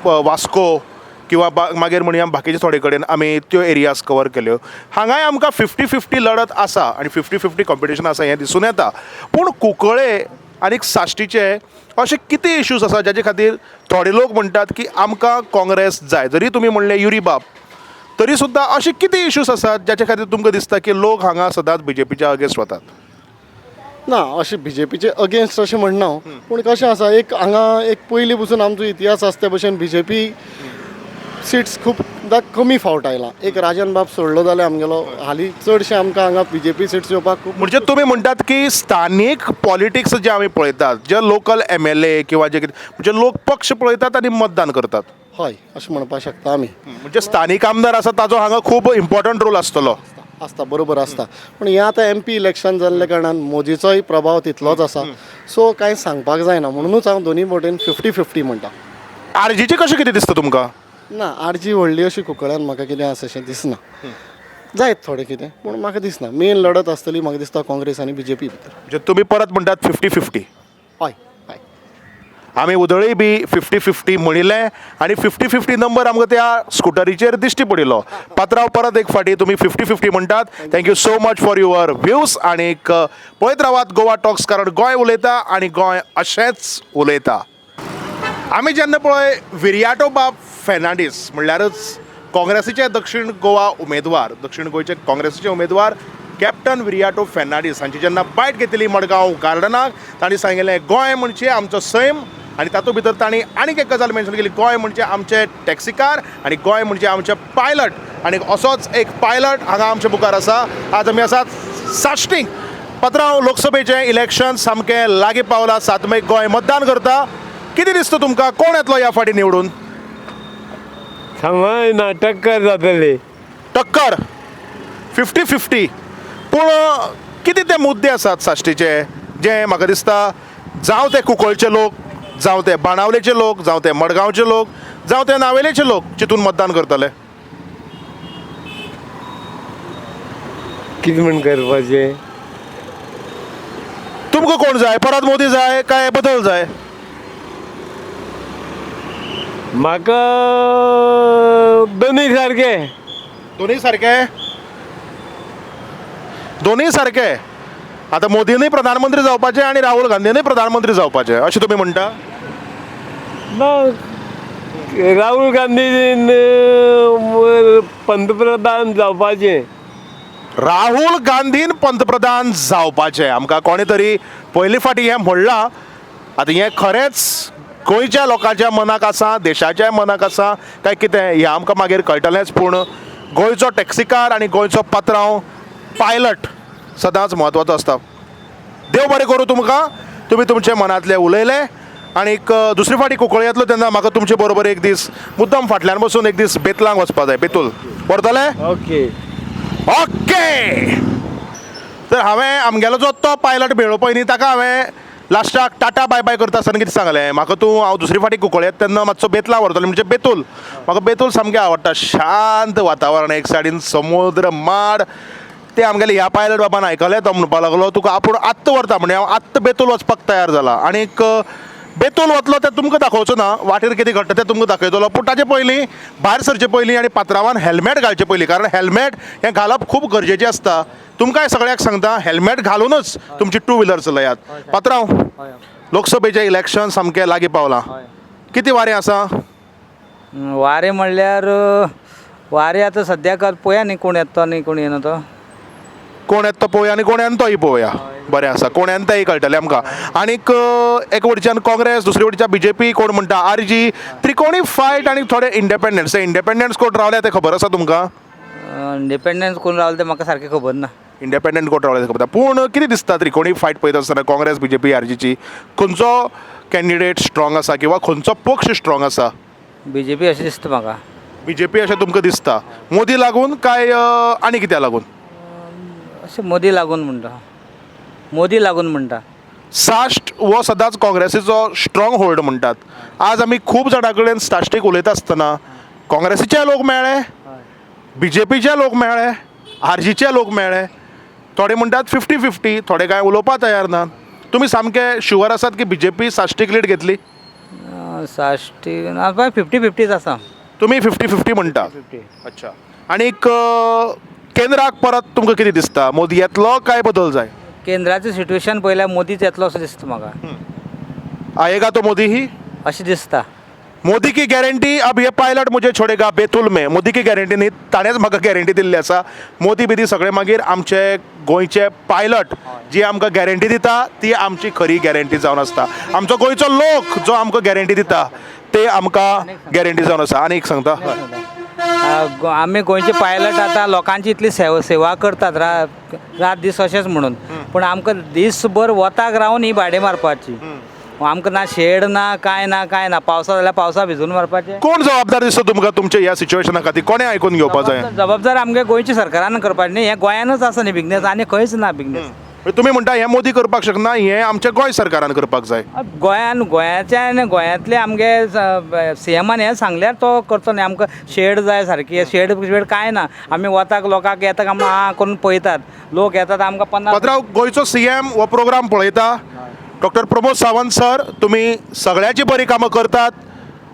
वास्को किंवा मागीर म्हणया बाकीचे थोडे कडेन आमी त्यो एरियाज कवर केल्यो. हांगाय आमकां 50-50 लढत आसा आनी 50-50 कॉम्पिटिशन आसा हें दिसून येता. पूण कुंकळे आनीक साश्टीचे अशे कितें इश्यूज आसा जाचे खातीर थोडे लोक म्हणटात की आमकां काँग्रेस जाय? जरी तुमी म्हणलें युरी बाब, तरी सुद्दां अशे कितें इश्यूज आसात जाचे खातीर तुमकां दिसता की लोक हांगा सदांच BJPच्या अगेन्स्ट वतात? ना अशें बी जे पीचे अगेन्स्ट अशें म्हणना हांव पूण कशें आसा एक हांगा एक पयलीं पसून आमचो इतिहास आसा ते भशेन बी जे पी सिट्स खूबदां कमी फावट आयला एक राजन बाब सोडलो जाल्यार आमगेलो हालीं चडशे आमकां हांगा बी जे पी सिट्स येवपाक खूब म्हणजे तुम्ही म्हणटात की स्थानिक पॉलिटिक्स जे आमी पळयतात जे लोकल MLA किंवा जे कितें म्हणजे लोक पक्ष पळयतात आनी मतदान करतात हय अशें म्हणपाक शकता आमी म्हणजे स्थानिक आमदार आसा ताजो हांगा खूब इम्पॉर्टंट रोल आसतलो आसता बरोबर आसता पूण हें आतां MP इलेक्शन जाल्ल्या कारणान मोदीचोय प्रभाव तितलोच आसा सो कांय सांगपाक जायना म्हणूनच हांव दोनी वटेन 50-50 म्हणटा आरजीचे कशें कितें दिसता तुमकां ना आरजी व्हडली अशी कुंकळ्यान म्हाका कितें आसा अशें दिसना जायत थोडें कितें पूण म्हाका दिसना मेन लढत आसतली म्हाका दिसता काँग्रेस आनी BJP भितर म्हणजे तुम्ही परत म्हणटात 50-50 हय हय आमी उदळी बी 50-50 म्हणिल्लें आनी 50-50 नंबर आमकां त्या स्कुटरीचेर दिश्टी पडिल्लो पात्रांव परत एक फाटी तुमी 50-50 म्हणटात thank you so much for your views आनी पळयत रावात गोवा टॉक्स कारण गोंय उलयता आनी गोंय अशेंच उलयता आमी जेन्ना पळय विरियाटो बाब फेर्नांडीस म्हणल्यारच काँग्रेसीचे दक्षिण गोवा उमेदवार दक्षिण गोंयचे काँग्रेसीचे उमेदवार कॅप्टन विरियाटो फेर्नांडीस हांची जेन्ना बायट घेतिल्ली मडगांव गार्डनाक तांणी सांगिल्लें गोंय म्हणजे आमचो सैम आनी तातूंत भितर तांणी आनीक एक गजाल मेन्शन केली गोंय म्हणजे आमचे टॅक्सीकार आनी गोंय म्हणजे आमचे पायलट आनी असोच एक पायलट हांगा आमचे मुखार आसा आज आमी आसात साश्टींग पात्रांव लोकसभेचें इलेक्शन सामकें लागीं पावलां 7 मेक गोंय मतदान करता कितें दिसता तुमकां कोण येतलो ह्या फाटी निवडून सांगना टक्कर जातली टक्कर 50-50 पूण कितें ते मुद्दे आसात साश्टीचे जे म्हाका दिसता जावं ते कुंकळचे लोक जावं ते बाणावलेचे लोक जावं ते मडगांवचे लोक जावं ते नावेलेचे लोक चिंतून मतदान करतले कितें म्हण करपाचें तुमकां कोण जाय परत मोदी जाय काय बदल जाय म्हाका दोनूय सारके दोनूय सारके आतां मोदीनूय प्रधानमंत्री जावपाचें आनी राहुल गांधीनूय प्रधानमंत्री जावपाचें अशें तुमी म्हणटा राहुल गांधीन पंतप्रधान जावपाचें राहुल गांधीन पंतप्रधान जावपाचें आमकां कोणे तरी पयली फाटी हें म्हणलां आतां हें खरेंच गोंयच्या लोकांच्या मनाक आसा देशाच्या मनाक आसा काय कितें हें आमकां मागीर कळटलेंच पूण गोंयचो टॅक्सीकार आनी गोंयचो पात्रांव पायलट सदांच म्हत्वाचो आसता देव बरें करूं तुमकां तुमी तुमचे मनांतले उलयले आनीक दुसरे फाटी कुंकळ येतलो तेन्ना म्हाका तुमचे बरोबर एक दीस मुद्दम फाटल्यान बसून एक दीस बेतलांक वचपा जाय बेतूल व्हरतले ओके ओके तर हांवें आमगेलो जो तो पायलट मेळ्ळो पळय न्ही ताका हांवें लास्टाक टाटा बाय बाय करता आसतना कितें सांगलें म्हाका हांव दुसरी फाटी कुंकळ येता तेन्ना मातसो बेतलां व्हरतलो म्हणजे बेतूल म्हाका बेतूल सामकें आवडटा शांत वातावरण एक सायडीन समुद्र माड ते आमगेले ह्या पायलट बाबान आयकलें तो म्हणपाक लागलो तुका आपूण आत्त व्हरता म्हणजे हांव आत्त बेतूल वचपाक तयार जाला आनीक बेतूल वतलो तें तुमकां दाखोवचो ना वाटेर कितें घडटा तें तुमकां दाखयतलो पूण ताचे पयलीं भायर सरचे पयलीं आनी पात्रांवान हेल्मेट घालचे पयलीं कारण हेल्मेट हें घालप खूब गरजेचें आसता तुमकांय सगळ्याक सांगता हेल्मेट घालूनच तुमची 2 व्हिलर चलयात पात्रांव लोकसभेचें इलेक्शन सामकें लागीं पावलां कितें वारें आसा वारें म्हणल्यार वारें आतां सद्याक पळया न्ही कोण येता न्ही कोण येना तो कोण येता तो पळोवया आनी कोण येना तोय पळोवया बरें आसा कोण येना तेंय कळटलें आमकां आनीक एक वटच्यान काँग्रेस दुसरे वटच्यान BJP कोण म्हणटा RG त्रिकोणी फायट आनी थोडे इंडिपेंडंट्स कोण रावले ते खबर आसा तुमकां इंडिपेंडन्स कोण रावले ते म्हाका सारकें खबर ना इंडिपेंडंट कोण रावले ते खबर पूण कितें दिसता त्रिकोणी फायट पळयता आसतना काँग्रेस BJP RGची खंयचो कॅन्डिडेट स्ट्रॉंग आसा किंवा खंयचो पक्ष स्ट्रॉंग आसा BJP अशें दिसता म्हाका BJP अशें तुमकां दिसता मोदी लागून काय आनी कित्या लागून अशें मोदी लागून म्हणटा साश्ट हो सदांच काँग्रेसीचो स्ट्रॉंग होल्ड म्हणटात आज आमी खूब जाणां कडेन साश्टीक उलयता आसतना काँग्रेसीचे लोक मेळ्ळे BJPचे लोक मेळ्ळे RGचे लोक मेळ्ळे थोडे म्हणटात 50-50 थोडे कांय उलोवपा तयार ना तुमी सामके शुवर आसात की BJP साश्टीक लीड घेतली साश्टी 50-50च आसा तुमी 50-50 म्हणटा अच्छा आनीक केंद्राक परत तुमकां कितें दिसता मोदी येतलो काय बदल जाय केंद्राचें सिट्युएशन पळयल्यार मोदीच येतलो असो दिसता म्हाका आयेगा तो मोदी ही अशें दिसता मोदी की गॅरंटी अब हे पायलट मुझे छोडेगा बेतूल में मोदी की गॅरंटी न्ही ताणेंच म्हाका गॅरंटी दिल्ली आसा मोदी बिदी सगळे मागीर आमचे गोंयचे पायलट जी आमकां गॅरंटी दिता ती आमची खरी गॅरंटी जावन आसता आमचो गोंयचो लोक जो आमकां गॅरंटी दिता ते आमकां गॅरंटी जावन आसा आनी एक सांगता आमी गोंयचे पायलट आतां लोकांची इतली सेवा करतात रात दीस अशेंच म्हणून पूण आमकां दीसभर वताक रावन ही भाडे मारपाची आमकां ना शेड ना काय ना पावसा जाल्यार पावसा भिजून मारपाचें कोण जबाबदार दिसता तुमकां तुमच्या ह्या सिच्युएशना खातीर कोणें आयकून घेवपाक जाय जबाबदार आमगे गोंयच्या सरकारान करपाचें न्ही हें गोंयानूच आसा न्ही बिझनेस आनी खंयच ना बिझनेस तुमी म्हणटा हें मोदी करपाक शकना हें आमच्या गोंय सरकारान करपाक जाय गोंयांतले आमगे सीएमान हें सांगल्यार तो करतो न्ही आमकां शेड जाय सारकी शेड काय ना आमी वताक लोकांक येता आमकां करून पळयतात लोक येतात आमकां 50 पात्रांव गोंयचो सीएम हो प्रोग्राम पळयता डॉक्टर प्रमोद सावंत सर तुमी सगळ्याची बरी कामां करतात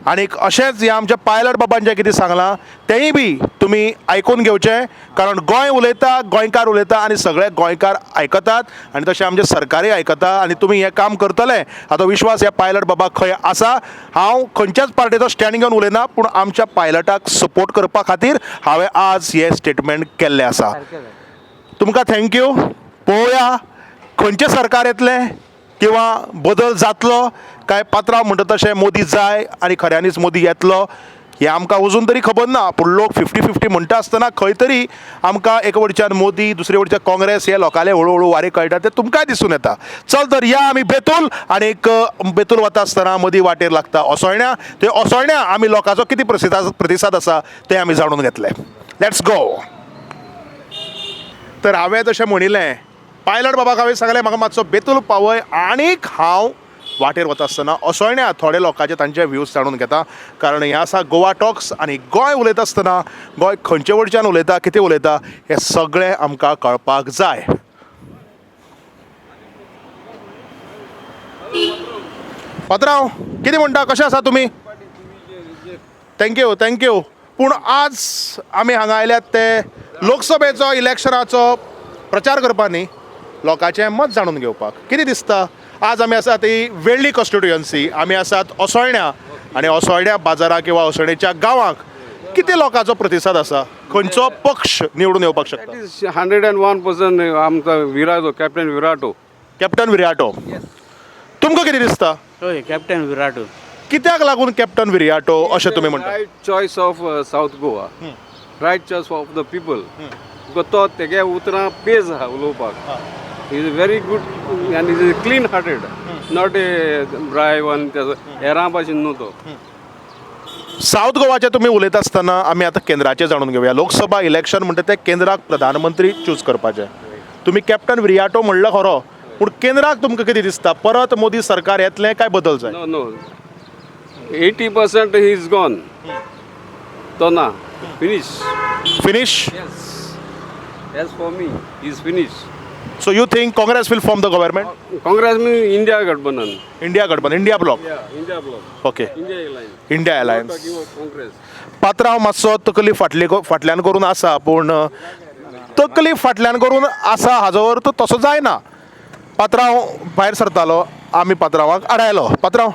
आनीक अशेंच ह्या आमच्या पायलट बाबान जें कितें सांगलां तेंय बी तुमी आयकून घेवचें कारण गोंय उलयता गोंयकार उलयता आनी सगळे गोंयकार आयकतात आनी तशें आमचें सरकारूय आयकता आनी तुमी हें काम करतले हाचो विश्वास ह्या पायलट बाबाक खंय आसा हांव खंयच्याच पार्टीचो स्टँड घेवन उलयना पूण आमच्या पायलटाक सपोर्ट करपा खातीर हांवें आज हें स्टेटमेंट केल्लें आसा तुमकां थँक्यू पळोवया खंयचें सरकार येतलें किंवा बदल जातलो काय पात्रांव म्हणटा तशें मोदी जाय आनी खऱ्यांनीच मोदी येतलो हें आमकां अजून तरी खबर ना पूण लोक 50-50 म्हणटा आसतना खंय तरी आमकां एके वटच्यान मोदी दुसरे वटच्यान काँग्रेस हे लोकांले हळू वारे कळटा ते तुमकांय दिसून येता चल तर या आमी बेतूल आनीक बेतूल वता आसतना मदीं वाटेर लागता ओसोळण्या ते ओसोळण्या आमी लोकांचो कितें प्रतिसाद आसा ते आमी जाणून घेतले लेट्स गो तर हांवें तशें म्हणिल्लें पायलट बाबाक हांवें सांगलें म्हाका मातसो बेतूल पावय आनीक हांव वाटेर वता आसतना ओसोळण्या थोडे लोकांचे तांचे व्ह्यूज जाणून घेता कारण हें आसा गोवा टॉक्स आनी गोंय उलयता आसतना गोंय खंयचे वटच्यान उलयता कितें उलयता हें सगळें आमकां कळपाक जाय पात्रांव कितें म्हणटा कशें आसा तुमी थँक्यू पूण आज आमी हांगा आयल्यात ते लोकसभेचो इलेक्शनाचो प्रचार करपाक न्ही लोकांचें मत जाणून घेवपाक कितें दिसता आज आमी आसात ही वेळ्ळी कॉन्स्टिट्युएन्सी आमी आसात ओसोळण्या आनी ओसोळण्या बाजाराक किंवा ओसोळणेच्या गांवांक कितें लोकांचो प्रतिसाद आसा खंयचो पक्ष निवडून येवपाक शकता 101% आमचा विराटो कॅप्टन विराटो तुमकां कितें दिसता हय कॅप्टन विराटो कित्याक लागून कॅप्टन विराटो अशें तुमी म्हणटा right choice of south Goa right choice of the people because तो तेगे उतरां पेज आहा उलोवपाक इज व्हेरी गूड आनी is clean hearted not a dry one हेरां भाशेन न्हू तो साऊथ गोवाचे तुमी उलयता आसतना आमी आतां केंद्राचें जाणून घेवया लोकसभा इलेक्शन म्हणटा तें केंद्राक प्रधानमंत्री चूज करपाचें तुमी कॅप्टन विराटो म्हणलो खरो पूण केंद्राक तुमकां कितें दिसता परत मोदी सरकार येतलें काय बदल जाय नो 80% ही इज गॉन तो ना finish as for me is finish so you think Congress will form the government Congress में इंडिया गठबंधन India bloc okay India alliance Congress पात्रांव मातसो तकली फाटल्यान करून आसा पूण तकली फाटल्यान करून आसा हाजो अर्थ तसो जायना पात्रांव भायर सरतालो आमी पात्रांवाक आडायलो पात्रांव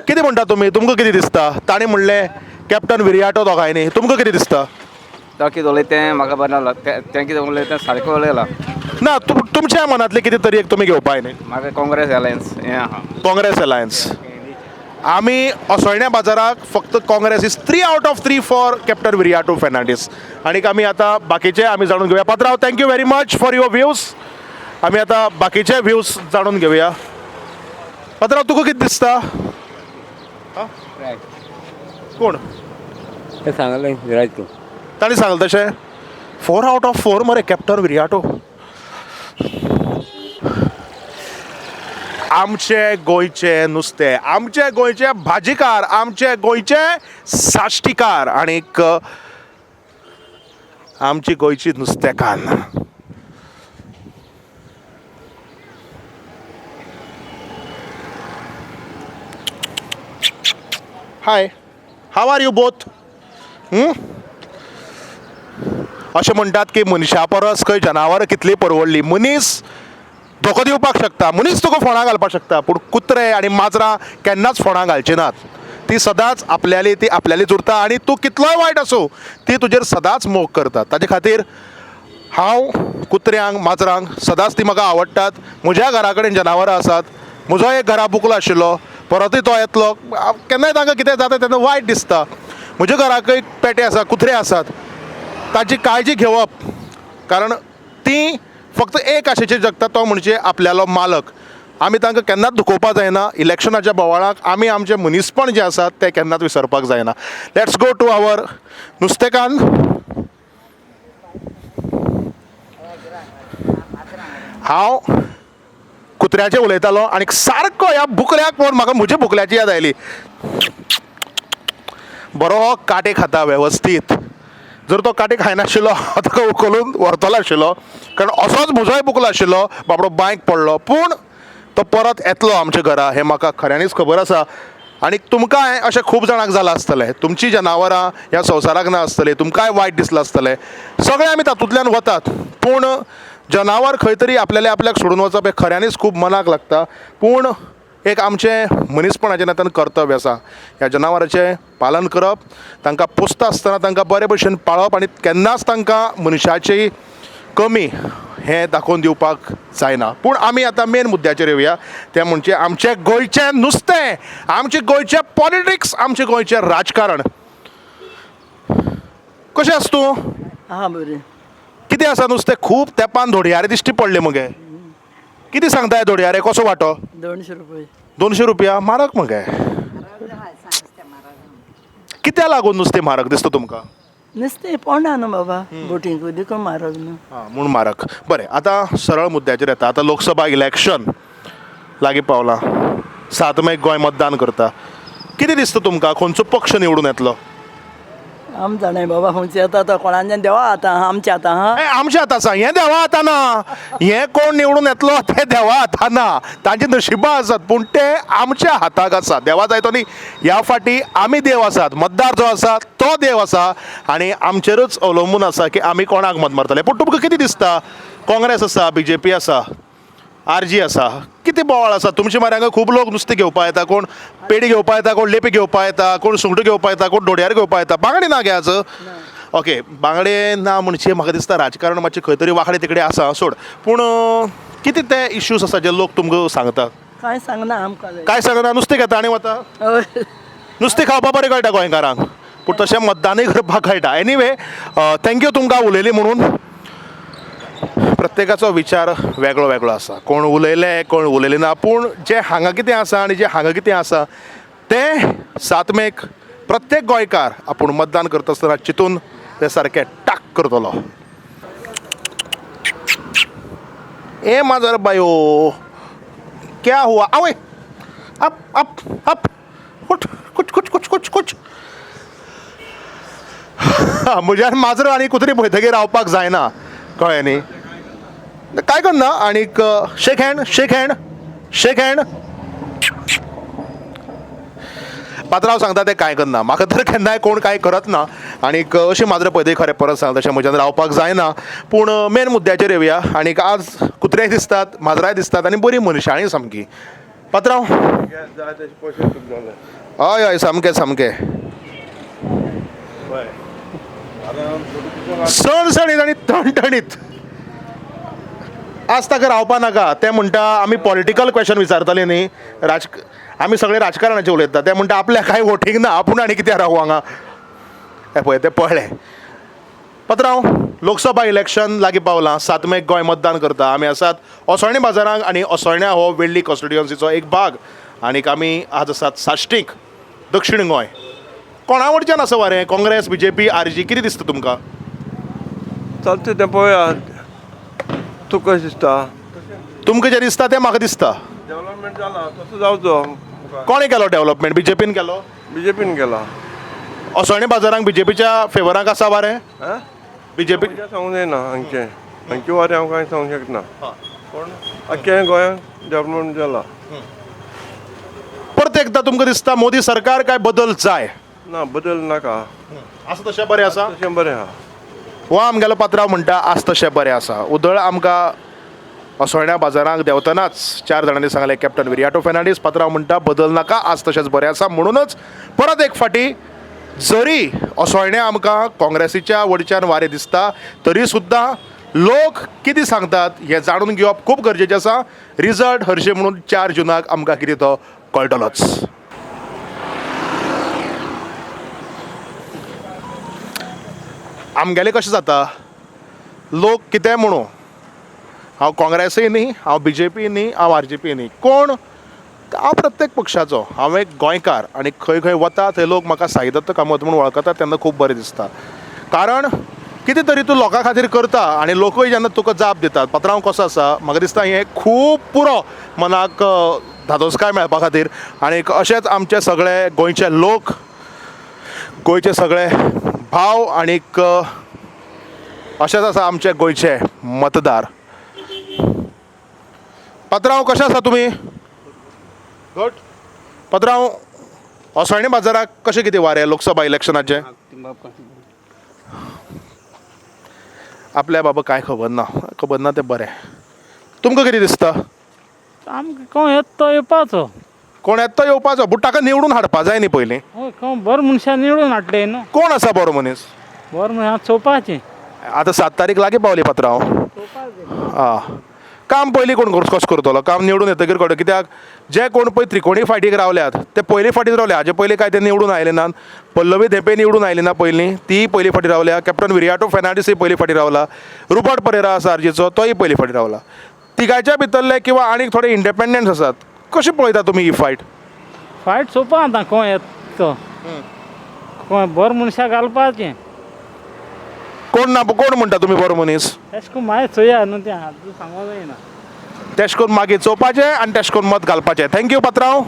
कितें म्हणटा तुमी तुमकां कितें दिसता ताणें म्हणलें कॅप्टन विराटो दोगांयनी तुमकां कितें दिसता तो कितें उलयता म्हाका बरें लागला तें कितें उलयता सारकें उलयलां ना तुमच्या मनांतले कितें तरी एक तुमी घेवपाय न्ही म्हाका काँग्रेस अलायन्स हें आहा काँग्रेस अलायन्स आमी ओसोळण्या बाजाराक फक्त Congress is 3 out of 3 for captain Viriato Fernandes आनीक आमी आतां बाकीचे आमी जाणून घेवया पात्रांव thank you very much for your views आमी आतां बाकीचे व्ह्यूज जाणून घेवया पात्रांव तुका कितें दिसता कोण ते सांगलें विराट तूं ताणें सांगलें तशें 4 out of 4 मरे कॅप्टन विराटो आमचे गोंयचे नुस्तें आमचे गोंयचे भाजीकार आमचे गोंयचे साश्टीकार आनीक आमची गोंयची नुस्तेकान हाय हाव आर यू बोथ अशें म्हणटात की मनशा परस खंय जनावरां कितली परवडली मनीस धोको दिवपाक शकता मनीस तुका फोंडां घालपाक शकता पूण कुत्रे आनी माजरां केन्नाच फोंडां घालचे नात ती सदांच ती आपल्यालीच उरता आनी तूं कितलोय वायट आसूं ती तुजेर सदांच मोग करता. ताजे खातीर हांव कुत्र्यांक माजरांक सदांच ती म्हाका आवडटात. म्हज्या घरा कडेन जनावरां आसात. म्हजो एक घरा बुकलो आशिल्लो, परतूय तो येतलो. केन्नाय तांकां कितें जाता तेन्ना वायट दिसता. म्हज्या घराकय पेटे आसा, कुत्रे आसात. ताची काळजी घेवप, कारण ती फक्त एक आशेचेर जगता, तो म्हणजे आपल्यालो मालक. आमी तांकां केन्नाच दुखोवपाक जायना. इलेक्शनाच्या बोवाळाक आमी आमचें मनीसपण जें आसा तें केन्नाच विसरपाक जायना. लेट्स गो टू आवर नुस्तेकान. हांव कुत्र्याचें उलयतालो आनी सारको ह्या बुकल्याक पळोवन म्हाका म्हज्या बुकल्याची याद आयली. बरो काटे खाता वेवस्थीत. जर तो काटे खायनाशिल्लो हांव ताका उखलून व्हरतलो आशिल्लो, कारण असोच म्हजोय बुकलो आशिल्लो. बाबडो बांयक पडलो, पूण तो परत येतलो आमच्या घरा हें म्हाका खऱ्यांनीच खबर आसा. आनी तुमकांय अशें खूब जाणांक जालां आसतलें. तुमचीं जनावरां ह्या संवसाराक ना आसतलीं. तुमकांय वायट दिसलां आसतलें. सगळे आमी तातूंतल्यान वतात, पूण जनावर खंय तरी आपल्याक सोडून वचप हें खऱ्यांनीच खूब मनाक लागता. पूण एक आमचें मनीसपणाचें नात्यान कर्तव्य आसा. ह्या जनावरांचें पालन करप, तांकां पोसता आसतना तांकां बरे भशेन पाळप आनी केन्नाच तांकां मनशाची कमी हें दाखोवन दिवपाक जायना. पूण आमी आतां मेन मुद्द्याचेर येवया. तें म्हणजे आमचें गोंयचें नुस्तें, आमचें गोंयचें पॉलिटिक्स, आमचें गोंयचें राजकारण. कशें आसा तूं? हा बरें. कितें आसा नुस्तें? खूब तेंपान धोडयारे दिश्टी पडले मगे. कितें सांगताय धोडयारे? कसो वांटो? 200 रुपये. 200 रुपया? म्हारग मगे. कित्या लागून नुस्तें म्हारग दिसता तुमकां? नुस्तें पोंडा न्हू बाबा, बोटींक देखून म्हारग न्हू. म्हूण म्हारग. बरें, आतां सरळ मुद्द्याचेर येता. आतां लोकसभा इलेक्शन लागीं पावलां. 7 मेक गोंय मतदान करता. कितें दिसता तुमकां? खंयचो पक्ष निवडून येतलो? आम जाणाय बाबा खंयचे येता तो कोणाच्यान देवा आतां आमचे आतां हा. आमच्या हातां आसा. हें देवा हातां ना. हें कोण निवडून येतलो तें देवा हातां ना. तांची नशिबां आसात, पूण ते आमच्या हाताक आसा. देवा जाय तो न्ही. ह्या फाटी आमी देव आसात. मतदार जो आसा तो देव आसा आनी आमचेरूच अवलंबून आसा की आमी कोणाक मत मारतले. पूण तुमकां कितें दिसता? काँग्रेस आसा, BJP आसा, RG आसा, कितें बोवाळ आसा? तुमच्या म्हऱ्यांत खूब लोक नुस्तें घेवपा येता. कोण पेडी घेवपा येता, कोण लेपी घेवपा येता, कोण सुंगटां घेवपा येता, कोण धोडयार घेवपा येता. बांगडे ना गे आज? ओके, बांगडे ना म्हणजे म्हाका दिसता राजकारण मातशें खंय तरी वांकडे तिकडे आसा. सोड. पूण कितें ते इश्यूज आसा जे लोक तुमकां सांगता? कांय सांगना आमकां. काय सांगना, नुस्तें घेता आनी वता. नुस्तें खावपा बरें कळटा गोंयकारांक, पूण तशें मतदानूय करपाक कळटा. एनीवे, थँक्यू तुमकां उलयली म्हणून. प्रत्येकाचो विचार वेगळो वेगळो आसा. कोण उलयले, कोण उलयले ना. पूण जें हांगा कितें आसा आनी जें हांगा कितें आसा तें 7 मेक प्रत्येक गोंयकार आपूण मतदान करता आसतना चिंतून तें सारकें टाक करतलो. ए माजर बायो, क्या हुआ? आवय, अप अप अप, उठ, कुच कुच कुच कुच कुच. म्हज्यान माजर आनी कुत्री पळयतकीर रावपाक जायना, कळ्ळें न्ही. काय करना. आनीक शेक हँड, शेक हँड, शेक हँड. पात्रांव सांगता तें कांय करना. म्हाका तर केन्नाय कोण कांय करत ना. आनीक अशी माजरां पळयतकीर खरें परत सांग तशें म्हज्यान रावपाक जायना. पूण मेन मुद्द्याचेर येवया. आनीक आज कुत्रेय दिसतात, माजरांय दिसतात आनी बरी मनशाळी सामकी. पात्रांव, हय हय, सामकें सामकें. सणसणीत आनी टणटणीत. आज ताका रावपा नाका. ते म्हणटा आमी पॉलिटिकल क्वेश्चन विचारतले न्ही, आमी सगळे राजकारणाचे उलयता. ते म्हणटा आपल्या कांय वोटींग ना, आपूण आनी कित्याक रावूं हांगा. हें पळय, तें पळ्ळें. पात्रांव, लोकसभा इलेक्शन लागीं पावलां. 7 मेक गोंय मतदान करता. आमी आसात ओसोळणे बाजारांत आनी ओसोळण्या हो वेळ्ळी कॉन्स्टिट्युएन्सीचो एक भाग. आनीक आमी आज आसात साश्टीक, दक्षिण गोंय. कोणा वटच्यान आसा वारें? काँग्रेस, BJP, RG, कितें दिसता तुमकां? चलता तें पळोवया. तुका कशें दिसता? तुमकां जें दिसता तें म्हाका दिसता. डेव्हलपमेंट जाला तसो जावचो. कोणें केलो डेव्हलपमेंट? BJPन केलो. BJPन केला. ओसोळणे बाजारांक BJPच्या फेवराक आसा वारें? BJP सांगूंक जायना हांचे वारें हांव कांय सांगूंक शकना. पूण आख्या गोंयांत डेव्हलपमेंट जाला. परत एकदां तुमकां दिसता मोदी सरकार काय बदल जाय? ना, बदल नाका. आसा तशें बरें आसा. तशें बरें आहा. हो आमगेलो पात्रांव म्हणटा आज तशें बरें आसा. उदळ आमकां असोळण्या बाजाराक देंवतनाच 4 जाणांनी सांगलें कॅप्टन विरियाटो फेर्नांडीस. पात्रांव म्हणटा बदल नाका, आज तशेंच बरें आसा. म्हणूनच परत एक फाटी जरी असोळण्या आमकां काँग्रेसीच्या वडच्यान वारें दिसता तरी सुद्दां लोक कितें सांगतात हें जाणून घेवप खूब गरजेचें आसा. रिजल्ट हरशीं म्हणून 4 जुनाक आमकां कितें तो कळटलोच. आमगेलें कशें जाता, लोक कितेंय म्हणू, हांव काँग्रेसूय न्ही, हांव BJP न्ही, हांव RJP न्ही, कोण हांव प्रत्येक पक्षाचो. हांव एक गोंयकार आनी खंय खंय वता थंय लोक म्हाका साईदत्त कामत म्हणून वळखतात तेन्ना खूब बरें दिसता. कारण कितें तरी तूं लोकां खातीर करता आनी लोकूय जेन्ना तुका जाप दितात. पात्रांव कसो आसा, म्हाका दिसता हें खूब पुरो मनाक धादोसकाय मेळपा खातीर. आनी अशेंच आमचे सगळे गोंयचे लोक, गोंयचे सगळे भाव आनीक अशेंच आसा आमचे गोंयचे मतदार. पात्रांव कशें आसा तुमी? गुड. पात्रांव असोळणे बाजाराक कशें कितें वारें लोकसभा इलेक्शनाचें? आपल्या बाबा कांय खबर ना तें बरें. तुमकां कितें दिसता? आमकां कोण येता तो येवपाचो. कोण येता तो येवपाचो, पूण ताका निवडून हाडपा जाय न्ही पयलीं. हय, कोण बरो मनशां निवडून हाडले न्हू. कोण आसा बरो मनीस? बरो मनशां चोवपाचें. आतां 7 तारीख लागीं पावली पात्रांव. काम पयलीं कोण कशें करतलो? काम निवडून येतकीर कळटा. कित्याक जे कोण पळय त्रिकोणी फाटीक रावल्यात ते पयलीं फाटीच रावल्या. हाजे पयलीं काय ते निवडून आयले नात. पल्लवी धेपे निवडून आयली ना पयलीं, तीय पयलीं फाटी रावल्या. कॅप्टन विरियाटो फेर्नांडीसय पयलीं फाटी रावला. रुपर्ट परेरा आसा आरजेचो, तोय पयलीं फाटी रावला. तिगायच्या भितरले किंवा आनीक थोडे इंडिपेंडंट्स आसात. कशें पळयता तुमी ही फायट? फायट चोवपा आतां कोण येता तो. कोण बरो मनशां घालपाचें. कोण ना कोण म्हणटा तुमी बरो मनीस? तेश करून मागीर चोया न्हू, तें सांगूंक जायना. तेश करून मागीर चोवपाचें आनी तेश करून मत घालपाचें. थँक्यू पात्रांव.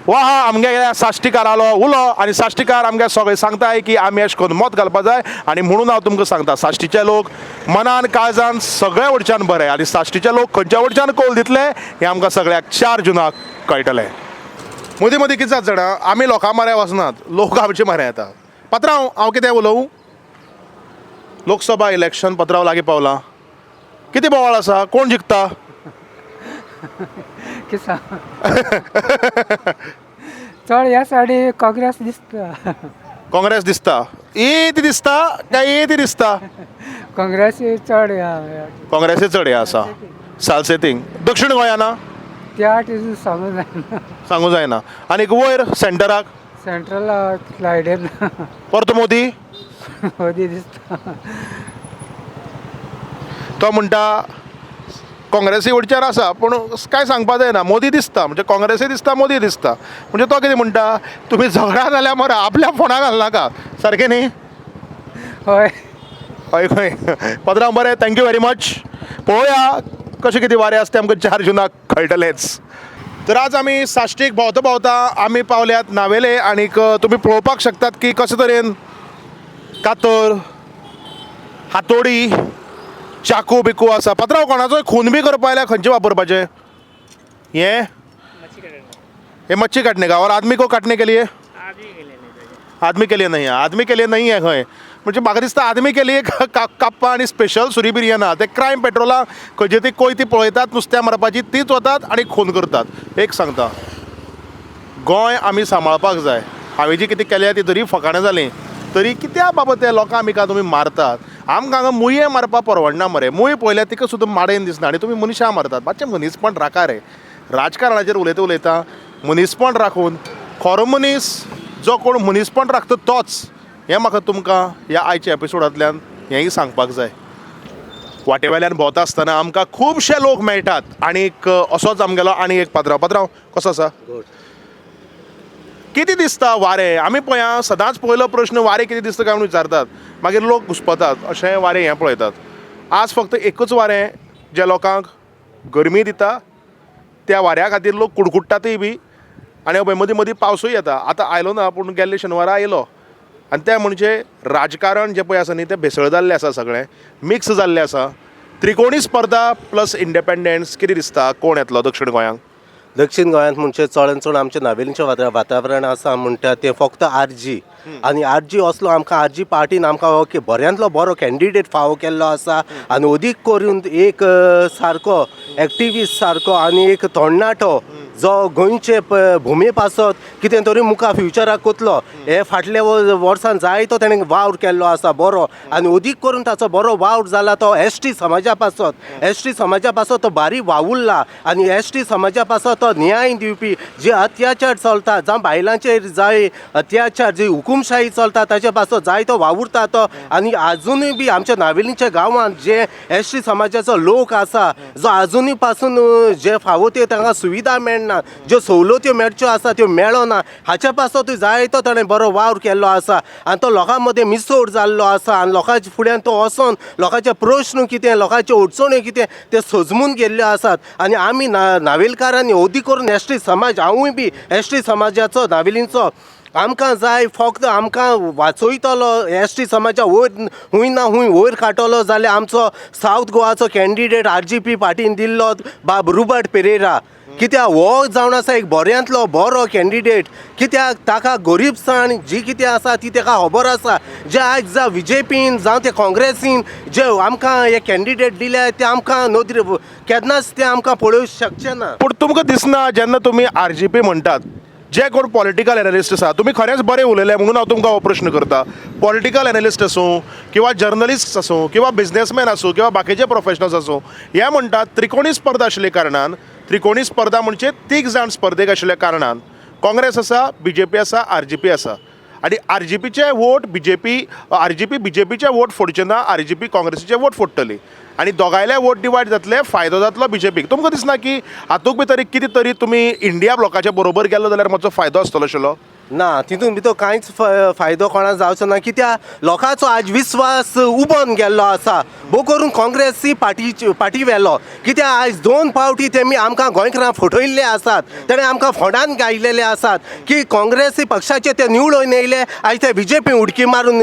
वा हा आमगे साश्टीकारालो उलो आनी साश्टीकार आमगे सगळे सांगताय की आमी अशें करून मत घालपा जाय. आनी म्हणून हांव तुमकां सांगता, साश्टीचे लोक मनान काळजान सगळ्या वडच्यान बरे. आनी साश्टीचे लोक खंयच्या वडच्यान कौल दितले हें आमकां सगळ्याक 4 जुनाक कळटलें. मदीं मदीं कितें जाता जाणा, आमी लोकां म्हऱ्या वचनात, लोक आमचे म्हऱ्या येता. पात्रांव हांव कितें उलोवं? लोकसभा इलेक्शन पात्रांव लागीं पावलां. कितें बोवाळ आसा? कोण जिखता? चड ह्या सायडी काँग्रेस दिसता. काँग्रेस दिसता. ती दिसता काय ती दिसता? काँग्रेस चड काँग्रेसी चड हें आसा सालसेतींग. दक्षिण गोंयाना त्या सांगूंक जायना. सांगूं जायना. आनीक वयर सेंटराक? सेंट्रल लायडेन परतो मोदी मोदी दिसता. तो म्हणटा काँग्रेसी वडच्यान आसा पूण कांय सांगपा जायना. मोदी दिसता म्हणजे काँग्रेसी दिसता, मोदी दिसता. म्हणजे तो कितें म्हणटा, तुमी झगडा जाल्यार मरा, आपल्या फोना घालनाका. सारकें न्ही? हय हय खंय. पात्रांव बरें, थँक्यू व्हेरी मच. पळोवया कशें कितें वारें आसा तें आमकां 4 जुनाक कळटलेंच. तर आज आमी साश्टीक भोंवता भोंवता आमी पावल्यात नावेले. आनीक तुमी पळोवपाक शकतात की कशे तरेन कातर, हातोडी, चाकू बिकू आसा. पात्रांव कोणाचोय खून बी करपा आयल्यार खंयचे वापरपाचे? हे मच्छी काटने का? और आदमी को काटने के लिए? आदमी के लिए नहीं है. आदमी के लिए नहीं है खंय. म्हणजे म्हाका दिसता आदमी के लिए काप्पा आनी स्पेशल सुरी बिर्याणी आहा. ते क्रायम पेट्रोलाक खंयची ती कोयती पळयतात नुस्त्या मारपाची, तीच वतात आनी खून करतात. एक सांगता, गोंय आमी सांबाळपाक जाय. हांवें जी कितें केल्या ती तरी फकाणां जालीं तरी कित्या बाबा ते लोकां आमी तुमी मारतात? आमकां हांगा मुये मारपा परवडना मरे. मुय पळयल्यार तिका सुद्दां माडेन दिसना आनी तुमी मनशां मारतात. मातशें मनीसपण राखा रे. राजकारणाचेर उलयता मनीसपण राखून, खरो मनीस जो कोण मनीसपण राखता तोच, हें म्हाका तुमकां ह्या आयच्या एपिसोडांतल्यान हेंय सांगपाक जाय. वाटेवेल्यान भोंवता आसतना आमकां खुबशे लोक मेळटात. आनीक असोच आमगेलो आनी एक पात्रांव कसो आसा? कितें दिसता वारें? आमी पळया सदांच पयलो प्रश्न वारें कितें दिसता काय म्हणून विचारतात, मागीर लोक घुस्पतात. अशें वारें हें पळयतात. आज फक्त एकूच वारें जे लोकांक गरमी दिता, त्या वाऱ्या खातीर लोक कुडकुडटातय बी. आनी मदीं मदीं पावसूय येता. आतां आयलो ना पूण गेल्ले शेनवारा आयलो. आनी तें म्हणजे राजकारण जें पळय आसा न्ही तें भेसळ जाल्लें आसा, सगळें मिक्स जाल्लें आसा. त्रिकोणी स्पर्धा प्लस इंडिपेंडन्स. कितें दिसता कोण येतलो दक्षिण गोंयांक? दक्षिण गोंयांत म्हणजे चड चड आमचे नावेलींचें वातावरण आसा म्हणटा तें फक्त RG आनी आरजी असलो आमकां आरजी पार्टीन आमकां ओके बऱ्यांतलो बरो कॅन्डिडेट फावो केल्लो आसा आनी अदीक करून एक सारको एक्टिविस्ट सारको आनी एक तरणाटो जो गोंयचे भुमी पासत कितें तरी मुखार फ्युचराक कोतलो हे फाटल्या वर्सान जायतो ताणें वावर केल्लो आसा बरो आनी अदीक करून ताचो बरो वावर जाला तो एसटी समाजा पासत तो बारी वावुरला आनी एसटी समाजा पासत तो न्याय दिवपी जे अत्याचार चलता जावं बायलांचेर जाय अत्याचार जी हुकुमशाही चलता ताचे पासत जायतो वावुरता तो आनी आजुनूय बी आमच्या नावेलींच्या गांवांत जे एसटी समाजाचो लोक आसा जो आजुनूय पासून जे फावो त्यो तांकां सुविधा मेळना ज्यो सवलत्यो मेळच्यो आसा त्यो मेळना हाच्या पासतूय जायतो ताणें बरो वावर केल्लो आसा आनी तो लोकां मदें मिसोड जाल्लो आसा आनी लोकांच्या फुड्यान तो वचोन लोकांचे प्रश्न कितें लोकांच्यो अडचण्यो कितें ते सजमून गेल्ल्यो आसात आनी आमी नावेलकारांनी अदीक करून एसटी समाज हांवूय बी एसटी समाजाचो नावेलींचो आमकां जाय फक्त आमकां वाचयतलो एसटी समाजा वयर हूंय ना हूंय वयर काडटलो जाल्यार आमचो सावथ गोवाचो कॅन्डिडेट आरजीपी पार्टीन दिल्लो बाब रुबर्ट पेरेरा कित्याक हो जावन आसा एक बऱ्यांतलो बरो कॅन्डिडेट कित्याक ताका गरीबसाण जी कितें आसा ती ताका खबर आसा जे आयज जावं बीजेपीन जावं ते काँग्रेसीन जे आमकां हे कॅन्डिडेट दिले ते आमकां नोदरी केन्नाच ते आमकां पळोवंक शकचे ना. पूण तुमकां दिसना जेन्ना तुमी आरजीपी म्हणटात जे कोण पॉलिटिकल एनालिस्ट आसा तुमी खरेंच बरें उलयले म्हणून हांव तुमकां हो प्रश्न करता पॉलिटिकल एनालिस्ट आसूं किंवा जर्नलिस्ट आसूं किंवा बिझनेसमॅन आसूं किंवा बाकीचे प्रोफेशनल्स आसूं हे म्हणटात त्रिकोणी स्पर्धा आशिल्ल्या कारणान त्रिकोणी स्पर्धा म्हणजे तीग जाण स्पर्धेक आशिल्ल्या कारणान काँग्रेस आसा बीजेपी आसा आरजीपी आसा आणि आरजीपीचे वोट बीजेपीचे वोट फोडचे ना आरजीपी काँग्रेसीचे वोट फोडटली आणि दोगायले वोट डिवायड जातले फायदो जातलो बीजेपीक तुमकां दिसना की हातूंत भितर कितें तरी तुमी इंडिया ब्लॉकाच्या बरोबर गेलो जाल्यार मातसो फायदो आसतलो आशिल्लो ना तितून भितर कांयच फायदो कोणाक जावचो ना कित्याक लोकांचो आज विस्वास उबोन गेल्लो आसा भोव करून काँग्रेस ही पार्टी व्हेलो कित्याक आयज 2 फावटी तेमी आमकां गोंयकारांक फटयल्ले आसात तेणें आमकां फोंडान गायिल्ले आसात की काँग्रेसी पक्षाचे ते निवडून येयले आयज ते बीजेपी उडकी मारून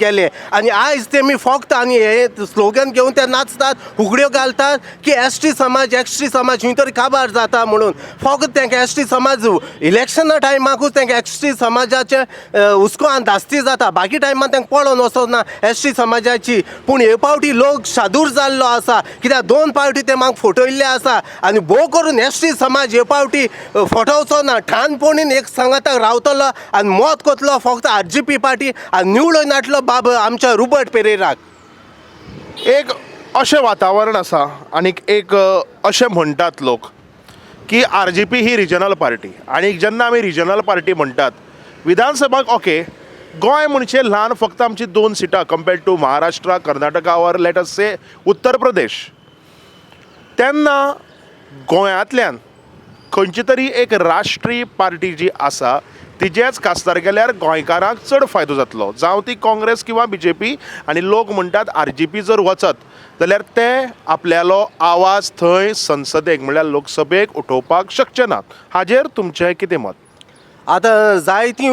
गेले आनी आयज तेमी फक्त आनी हे स्लोगन घेवन ते नाचतात उगड्यो घालतात की एसटी समाज खंय तरी काबार जाता म्हणून फक्त तांकां एसटी समाज इलेक्शना टायमाकूच तांकां एसटी समाजाचे हुस्को आनी धास्ती जाता बाकी टायमार तांकां पळोवन वचों ना एसटी समाजाची पूण हे फावटी लोक शादूर जाल्लो आसा कित्याक 2 फावटी ते म्हाका फटयल्ले आसा आनी भोव करून एसटी समाज हे फावटी फटोवचो ना ठाणपणीन एक संगताक रावतलो आनी मत कोतलो फक्त आरजीपी पार्टी आनी निवडून हाडटलो बाब आमच्या रुबर्ट पेरेराक एक अशें वातावरण आसा आनी एक अशें म्हणटात लोक की आरजीपी ही रिजनल पार्टी आणि जेन्ना आमी रिजनल पार्टी म्हणटात विधानसभाक ओके गोंय म्हणजे ल्हान फक्त आमची 2 सिटां compared to Maharashtra Karnataka or let us say Uttar Pradesh तेन्ना गोंयांतल्यान खंयची तरी एक राष्ट्रीय पार्टी जी आसा तिजेच खासदार केल्यार गोंयकारांक चड फायदो जातलो जावं ती काँग्रेस किंवा बीजेपी आनी लोक म्हणटात आरजीपी जर वचत जाल्यार ते आपल्यालो आवाज थंय संसदेक म्हळ्यार लोकसभेक उठोवपाक शकचे नात हाजेर तुमचें कितें मत आतां जायती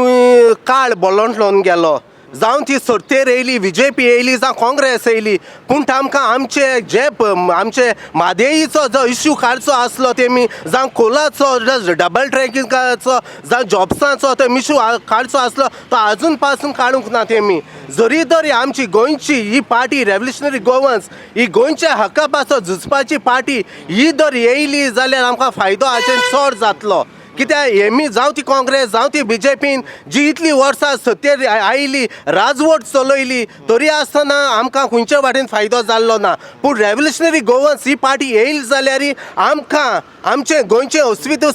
काळ बोलोंटलोन गेलो जावं ती सत्तेर येयली बीजेपी येयली जावं काँग्रेस येयली पूण तांकां आमचे जे आमचे म्हादेईचो जो इश्यू काडचो आसलो तेमी जावं कोलाचो डबल ट्रॅकिंगाचो जावं जॉब्साचो तो इश्यू काडचो आसलो तो आजून पासून काडूंक ना तेमी जरी तरी आमची गोंयची ही पार्टी रेव्होल्युशनरी गोवन्स ही गोंयच्या हक्का पासत झुजपाची पार्टी ही जर येयली जाल्यार आमकां फायदो हाचेर चड जातलो कित्याक हेमी जावं ती काँग्रेस जावं ती बीजेपीन जी इतली वर्सां सत्तेर आयिल्ली राजवट चलयली तरी आसतना आमकां खंयच्या वाटेन फायदो जाल्लो ना पूण रेव्होल्युशनरी गोवन्स ही पार्टी येयली जाल्यार आमकां आमचे गोंयचें अस्तित्व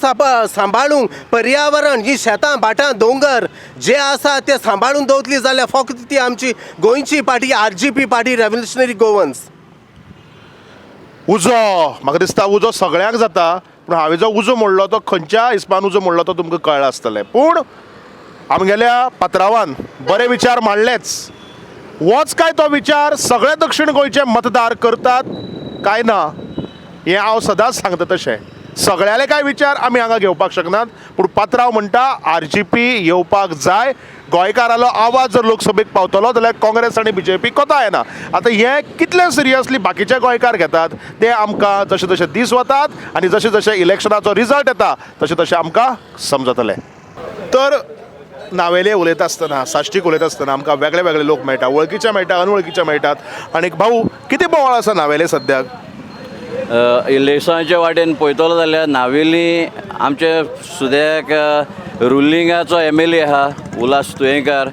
सांबाळूंक पर्यावरण ही शेतां भाटां दोंगर जे आसा ते सांबाळून दवरतली जाल्यार फक्त ती आमची गोंयची party RGP party revolutionary Goans उजो म्हाका दिसता उजो सगळ्यांक जाता पूण हांवें जो उजो म्हणलो तो खंयच्या हिसपान उजो म्हणलो तो तुमकां कळ्ळें आसतलें पूण आमगेल्या पात्रांवान बरे विचार मांडलेच होच काय तो विचार सगळे दक्षिण गोंयचे मतदार करतात काय ना हें हांव सदांच सांगता तशें सगळ्याले काय विचार आमी हांगा घेवपाक शकनात पूण पात्रांव म्हणटा आरजीपी येवपाक जाय गोंयकारालो आवाज जर लोकसभेक पावतलो जाल्यार काँग्रेस आनी बीजेपी कोता येना आतां हें कितलें सिरियसली बाकीचे गोंयकार घेतात ते आमकां जशे जशे दीस वतात आनी जशे जशे इलेक्शनाचो रिजल्ट येता तशें तशें आमकां समजतलें तर नावेले उलयता आसतना साश्टीक उलयता आसतना आमकां वेगळे वेगळे लोक मेळटा, वळखीचे मेळटा, अनवळखीचे मेळटात. आनीक भाऊ कितें बोवाळ आसा नावेले सद्याक? इलेक्शनाच्या वाटेन पळयतलो जाल्यार नावेली आमचे सुद्याक रुलिंगाचो MLA आहा उल्हास तुयेंकार,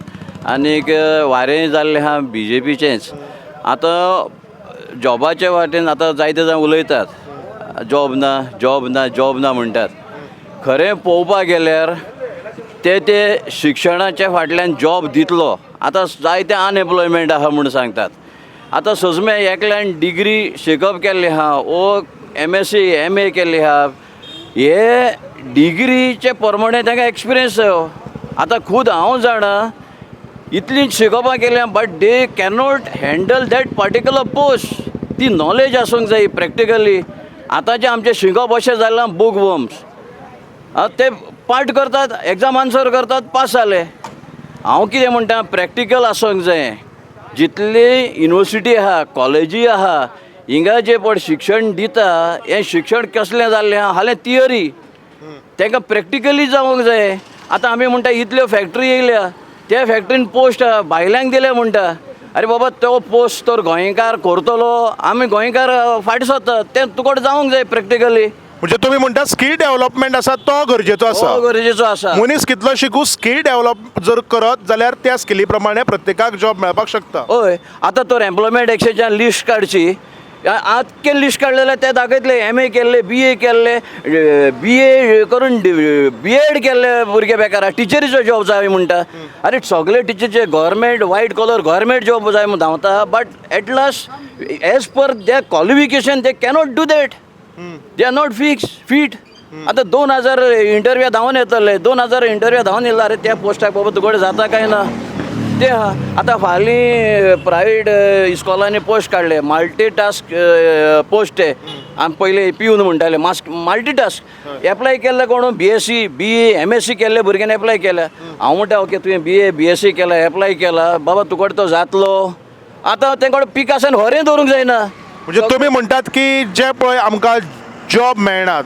आनीक वारें जाल्लें आहा BJPचेंच. आतां जॉबाच्या वाटेन आतां जायते जाण उलयतात, जॉब ना जॉब ना जॉब ना म्हणटात. खरें पळोवपाक गेल्यार ते शिक्षणाच्या फाटल्यान जॉब दितलो. आतां जायते अनएम्प्लॉयमेंट आहा म्हूण सांगतात. आतां सजमे एकल्यान डिग्री शिकप केल्ली आहा, वो MSc MA केल्ली आहा, हे डिग्रीचे प्रमाणे तांकां एक्सपिरियन्स जायो. आतां खूद हांव जाणा इतली शिकोवपाक गेल्या but they cannot handle that particular post. ती नॉलेज आसूंक जाय प्रॅक्टिकली. आतांचे आमचे शिकप अशें जालां बूक वर्म्स. ते पाठ करतात, एग्जाम आन्सर करतात, पास जाले. हांव कितें म्हणटा प्रॅक्टिकल आसूंक जाय. जितली युनिवर्सिटी आहा, कॉलेजी आहा, हिंगा जे पड शिक्षण दिता हें शिक्षण कसलें जाल्लें आहा हालें थियरी. तांकां प्रॅक्टिकली जावंक जाय. आतां आमी म्हणटा इतल्यो फॅक्टरी येयल्या, त्या फॅक्टरीन पोस्ट भायल्यांक दिले म्हणटा. अरे बाबा तो पोस्ट तर गोंयकार करतलो, आमी गोंयकार फाटी सरतात. तें तुका जावंक जाय प्रॅक्टिकली. म्हणजे तुम्ही म्हणटा स्कील डेव्हलपमेंट आसा तो गरजेचो आसा. गरजेचो आसा. मनीस कितलो शिकू स्कील डेव्हलप जर करत जाल्यार त्या स्किली प्रमाणे प्रत्येकाक जॉब मेळपाक शकता. हय आतां तर एम्प्लॉयमेंट एक्सचेंजान लिस्ट काडची. आजके लिस्ट काडलें जाल्यार ते दाखयतले MA केल्ले, BA केल्ले, BA करून BEd केल्ले भुरगे बेकार आहा. टिचरीचो जॉब जाय म्हणटा. अरे सगळे टिचरीचे government white collar government job जाय म्हूण धांवता. But at last age per their qualification they cannot do that. They are not fit. आतां 2000 इंटरव्यू धांवन येतले, 2000 इंटरव्यू धांवन येयला. अरे त्या पोस्टाक बाबा तुकडे जाता काय ना ते आहा. आतां फालीं प्रायवेट इस्कॉलांनी पोस्ट काडले मल्टीटास्क पोस्ट. आमी पयले पिवन म्हणटाले मल्टीटास्क. एप्लाय केल्ले कोण BSc BA MSc केल्ले भुरग्यांनी एप्लाय केल्या. हांव म्हणटा ओके तुवें BA BSc केला, एप्लाय केला, बाबा तुकडे तो जातलो. आतां तेंकडे पीक आसा आनी होरें दवरूंक जायना. म्हणजे तुम्ही म्हणटात की जे पळय आमकां जॉब मेळनात,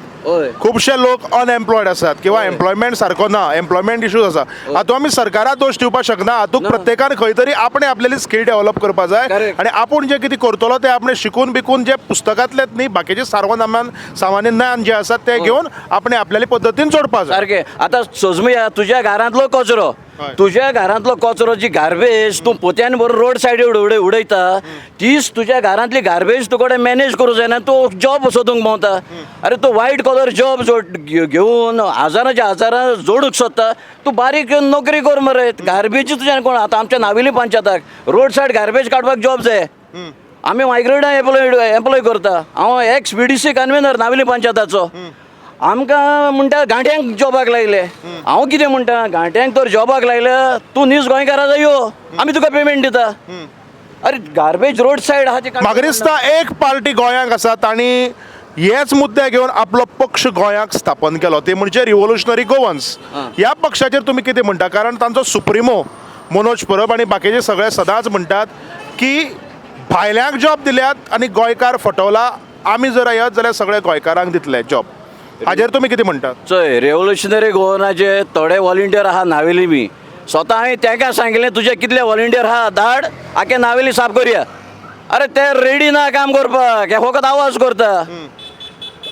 खुबशे लोक अनएम्प्लॉयड आसात किंवा एम्प्लॉयमेंट सारको ना, एम्प्लॉयमेंट इश्यूज आसा. हातूंत आमी सरकाराक दोश दिवपाक शकना. हातूंत प्रत्येकान खंय तरी आपणे आपल्याली स्कील डेव्हलप करपाक जाय. आनी आपूण जे कितें करतलो ते आपणे शिकून बिकून जे पुस्तकांतलेच न्ही बाकीचे सामान्य ज्ञान जे आसात ते घेवन आपणे आपल्याली पद्दतीन जोडपाक जाय. सारकें. आतां सजमेया तुज्या घरांतलो कचरो, तुज्या घरांतलो कचरो जी गार्बेज तूं पोत्यान भरून रोड सायडीर उडयता, तीच तुज्या घरांतली गार्बेज तुकडे मॅनेज करूं जायना. तूं जॉब सोदूंक भोंवता. अरे तूं व्हायट कलर जॉब घेवन हजाराच्या हजारां जोडूंक सोदता. तूं बारीक नोकरी कर मरे. गार्बेज तुज्यान कोण. आतां आमच्या नावेली पंचायताक रोड सायड गार्बेज काडपाक जॉब जाय. आमी मायग्रेटां एम्प्लॉय करता. हांव एक्स BDC कन्व्हेनर नावेली पंचायताचो. आमकां म्हणटा गांठ्यांक जॉबाक लायले. हांव कितें म्हणटा गांठ्यांक तर जॉबाक लायले, तूं नीज गोंयकारा जाय यो, आमी तुका पेमेंट दिता. अरे गार्बेज रोड सायड आहा ती. म्हाका दिसता एक पार्टी गोंयांक आसा तांणी हेच मुद्दे घेवन आपलो पक्ष गोंयांक स्थापन केलो, ते म्हणजे रिव्होल्युशनरी गोवन्स. ह्या पक्षाचेर तुमी कितें म्हणटा? कारण तांचो सुप्रिमो मनोज परब आनी बाकीचे सगळे सदांच म्हणटात की भायल्यांक जॉब दिल्यात आनी गोंयकार फटवला. आमी जर येत जाल्यार सगळे गोंयकारांक दितले जॉब. हाजेर तुमी कितें म्हणटात? चोय रेव्होल्युशनरी गोवनाचे थोडे व्हॉलिंटियर आहा नावेली बी. स्वता हांवें तांकां सांगिल्लें तुजे कितले व्हॉलिंटियर आहा धाड, आखे नावेली साफ करुया. अरे ते रेडी ना काम करपाक, हे फकत आवाज करता.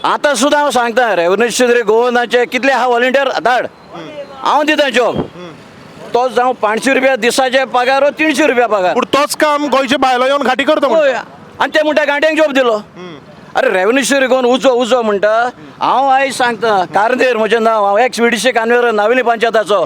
आतां सुद्दां हांव सांगता रेव्होल्युशनरी गोवनाचे कितले आहा व्हॉलिंटियर धाड, हांव दिता जॉब. तोच जावं 500 रुपया दिसाचे पगार वा 300 रुपया पगार. पूण तोच काम गोंयचे भायलो येवन घाटी करता. आनी ते म्हणटा गांठ्यांक जॉब दिलो. अरे रेव्होल्युशनरी गोवन उजो म्हणटा. हांव आयज सांगता कारदेर म्हजें नांव, हांव एक्स BDC कन्व्हेनर नावेली पंचायताचो.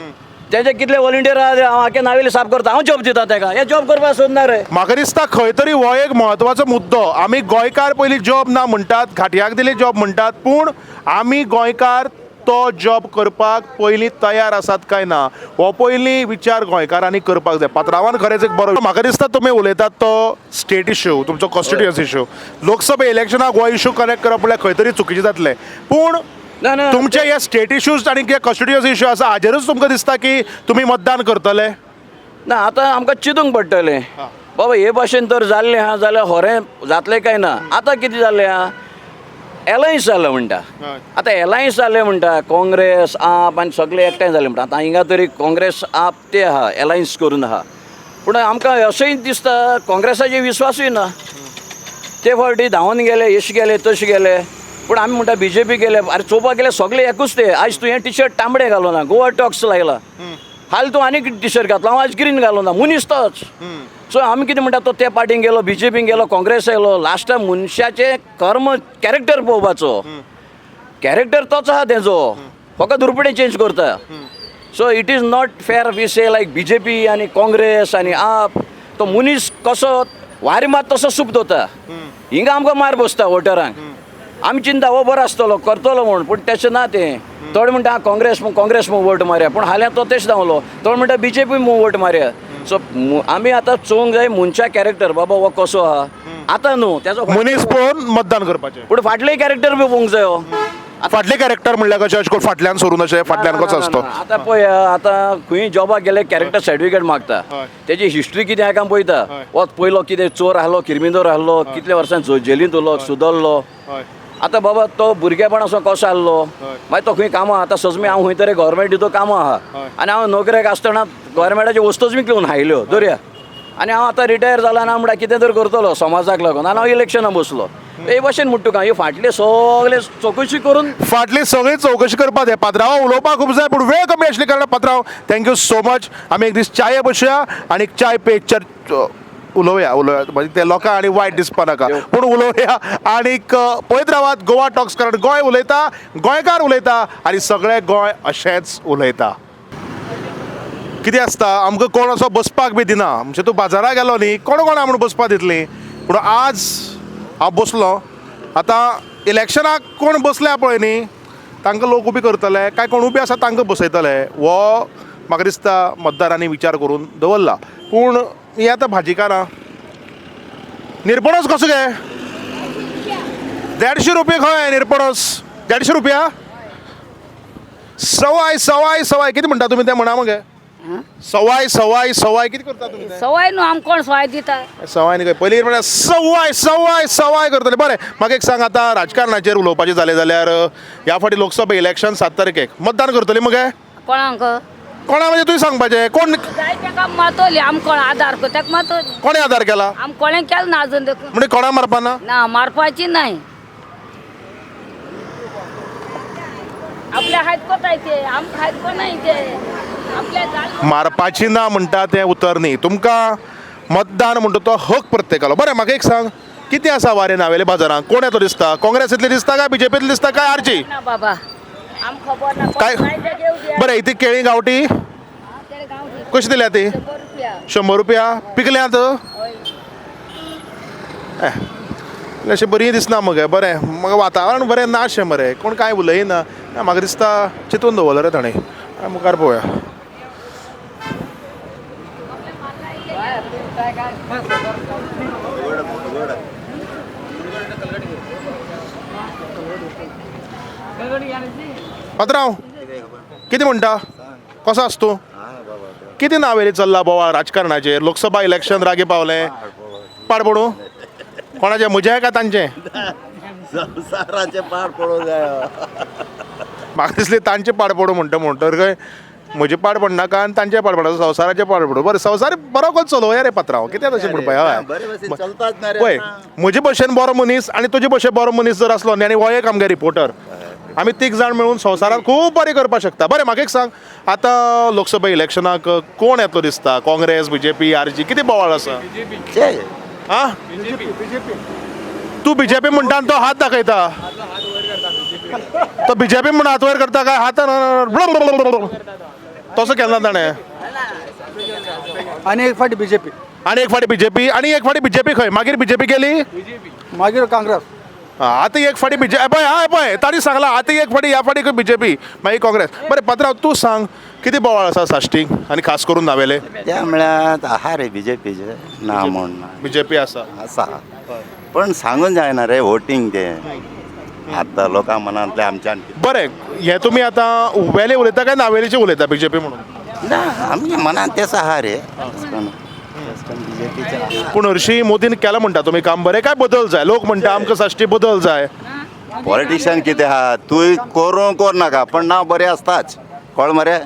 तेजे कितले व्हॉलिंटियर आहा हांव आख्या नावेली साफ करता. हांव जॉब दिता ताका. हे जॉब करपाक सोदना रे. म्हाका दिसता खंय तरी हो एक म्हत्वाचो मुद्दो. आमी गोंयकार पयलीं जॉब ना म्हणटात, घाटयाक दिले जॉब म्हणटात, पूण आमी गोंयकार तो जॉब करपाक पयलीं तयार आसात काय ना हो पयलीं विचार गोंयकारांनी करपाक जाय. पात्रांवान खरेंच एक बरो. म्हाका दिसता तुमी उलयतात तो स्टेट इश्यू, तुमचो कॉन्स्टिट्युएन्सी इश्यू. लोकसभा इलेक्शनाक हो इश्यू कनेक्ट करप म्हणल्यार खंय तरी चुकीचें जातलें. पूण तुमचे हे स्टेट इश्यूज आनी जे कॉन्स्टिट्युएन्सी इश्यू आसा हाजेरूच तुमकां दिसता की तुमी मतदान करतले? ना आतां आमकां चिंतूंक पडटलें बाबा हे भाशेन तर जाल्लें आहा जाल्यार होरें जातलें काय ना. आतां कितें जाल्लें आहा एलायन्स जालें म्हणटा. आतां एलायन्स जालें म्हणटा काँग्रेस आप आनी सगळे एकठांय जालें म्हणटा. आतां हिंगा तरी काँग्रेस आप ते आहा एलायन्स करून आहा. पूण आमकां अशेंय दिसता काँग्रेसाचेर विश्वासूय ना. ते फावटी धांवन गेले, अशे गेले तशे गेले. पूण आमी म्हणटा BJP गेले. अरे चोवपाक गेले सगळे एकूच ते. आयज तुवें टी शर्ट तांबडे घालो ना, गोवा टॉक्स लायला. हाल तूं आनीक टी शर्ट घातलो, हांव आयज ग्रीन घालो ना, मनीस तोच. सो आमी कितें म्हणटा तो त्या पार्टीन गेलो, BJPन गेलो, काँग्रेस येयलो. लास्ट मनशाचें कर्म कॅरेक्टर पळोवपाचो. कॅरेक्टर तोच आहा तेजो, फकत रुपडे चेंज करता. So it is not fair we say like BJP आनी काँग्रेस आनी आप. तो मनीस कसो वारी मात तसो सूप दोता. हिंगा आमकां मार बसता वोटरांक. आमी चिंता हो बरो आसतलो करतलो म्हूण, पूण तशें ना तें. थोडे म्हणटा काँग्रेस म्हूण वोट मारया, पूण हाल्यां तो तेच धांवलो. थोडे म्हणटा BJP म्हूण वोट मारया. सो आमी आतां चोवंक जाय मनशा कॅरेक्टर बाबा हो कसो आहा. आतां न्हू तेजो मनीस पळोवन मतदान करपाचें. पूण फाटलेय कॅरेक्टर बी पळोवंक जायो. फाटले कॅरेक्टर म्हणल्यार कशें अशें करून फाटल्यान सरून अशें फाटल्यान कसो आसतो. आतां पळय आतां खंय जॉबाक गेले कॅरेक्टर सर्टिफिकेट मागता. तेजी हिस्ट्री कितें हाका पळयता. हो पयलो कितें चोर आहलो, किरमिंदोर आहलो, कितल्या वर्सां जेलींत उरलो, सुदरलो. आतां बाबा तो भुरगेपणासून कसो आहलो, मागीर तो खंय कामां. आतां सजमी हांव खंय तरी गव्हर्मेंट दितो कामां आहा. आनी हांव नोकरेक आसतना गव्हर्मेंटाच्यो वस्तूच विकून हायल्यो दर्या. आनी हांव आतां रिटायर जाला आनी हांव म्हणटा कितें तरी करतलो समाजाक लागून. आनी हांव इलेक्शनाक बसलो. हे भाशेन म्हणटा तुका ह्यो फाटले सगळे चवकशी करून फाटली सगळी चवकशी करपाक जाय. पात्रांव उलोवपाक खूब जाय पूण वेळ कमी आशिल्ल्या कारणान पात्रांव थँक्यू सो मच. आमी एक दीस चाये बसया आनी चाय पे उलोवया म्हणजे ते लोकांक आनी वायट दिसपा नाका, पूण उलोवया. आनीक पळयत रावात गोवा टॉक्स, कारण गोंय उलयता, गोंयकार उलयता आनी सगळें गोंय अशेंच उलयता. कितें आसता आमकां कोण असो बसपाक बी दिना. म्हणजे तूं बाजाराक गेलो न्ही कोण म्हणून बसपाक दितलीं. पूण आज हांव बसलो. आतां इलेक्शनाक कोण बसल्या पळय न्ही तांकां लोक उबी करतले काय कोण उबे आसा तांकां बसयतले हो म्हाका दिसता मतदारांनी विचार करून दवरला. पूण ही आतां भाजीकारां निरपणस कसो गे 150 रुपया खंय निरपणस 150 रुपया सवाय सवाय सवाय कितें म्हणटा तुमी तें म्हणा मगे. सवाय सवाय सवाय कितें करता तुमी तें? सवाय न्हू आमकां कोण सवाय दिता. सवाय न्ही पयलीं म्हणल्यार सवाय सवाय सवाय करतले. बरें म्हाका एक सांग, आतां राजकारणाचेर उलोवपाचें जालें जाल्यार ह्या फावटी लोकसभा इलेक्शन 7 तारखेक मतदान करतली मगे. कोणाक कोणा म्हणजे तुवें सांगपाचें कोण जाय तेका मातोली. आमकां कोण आधार कर तेका मातोली. कोणे आधार केला आम कोणें केलें ना अजून देखून. म्हणजे कोणा मारपा ना. ना मारपाची नाही. आपल्या हायत कोताय ते आमकां हायत कोणाय ते आपल्या मारपाची ना म्हणटा तें उतर न्ही. तुमकां मतदान म्हणटा तो हक प्रत्येकालो. बरें म्हाका एक सांग कितें आसा वारें नावेले बाजारांत कोण येतो दिसता? काँग्रेसींतले दिसता काय BJPतले दिसता काय आरची? ना बाबा आम खबर ना. काय बरें इथे केळी गांवठी कशी दिल्या ती? 100 रुपया पिकल्यांत. अशें बरी दिसना मगे. बरें म्हाका वातावरण बरें नाशें मरे कोण कांय उलयना. म्हाका दिसता चिंतून दवरलें रे ताणें. मुखार पळोवया. पात्रांव कितें म्हणटा कसो आसा तूं? कितें नावेली चल्ला बोवाळ राजकारणाचेर? लोकसभा इलेक्शन लागीं पावलें. पाड पडूं कोणाचें म्हजें काय तांचें? संवसाराचें पाड पडूंक जाय. म्हाका दिसलें तांचें पाड पडूं म्हणटा खंय म्हजें पाड पडनाका आनी तांचें पाड पडना संवसाराचें पाड पडूं. बरें संवसार बरो कसो चलोवया रे पात्रांव. कितें तशें म्हणपाय हय पळय म्हजे भशेन बरो मनीस आनी तुजे भशेन बरो मनीस जर आसलो न्ही आनी हो एक आमगे रिपोर्टर आमी तीग जाण मेळून संवसारांत खूब बरें करपाक शकता. बरें म्हाका एक सांग आतां लोकसभा इलेक्शनाक कोण येतलो दिसता? काँग्रेस BJP आरची कितें बोवाळ आसा? आं तूं BJP म्हणटा आनी तो हात दाखयता. तो BJP म्हणून हात वयर करता काय हात तसो केन्ना ताणें? आनी एक फाटी BJP आनी एक फाटी BJP आनी एक फाटी BJP खंय मागीर BJP गेली मागीर काँग्रेस. आतां एक फाटी BJP पळय हय पळय ताणी सांगला आतां एक फाटी ह्या फाटी BJP मागीर काँग्रेस. बरें पात्रांव तूं सांग कितें बोवाळ आसा साश्टीक आनी खास करून नावेले? ते म्हळ्यार आहा रे BJPचे ना म्हण BJP आसा आसा पण सांगून जायना रे वोटींग ते आतां लोकां मनांतले आमच्यान. बरें हें तुमी आतां वेले उलयता काय नावेलीचे उलयता BJP म्हणून? ना आमच्या मनांत तेच आहा रे. पूण हरशीं मोदीन केलां म्हणटा तुमी काम बरें काय बदल जाय? लोक म्हणटा आमकां साश्टी बदल जाय. पॉलिटिशियन कितें आहा तूं करूं कोर नाका पण नांव बरें आसताच कळ मरे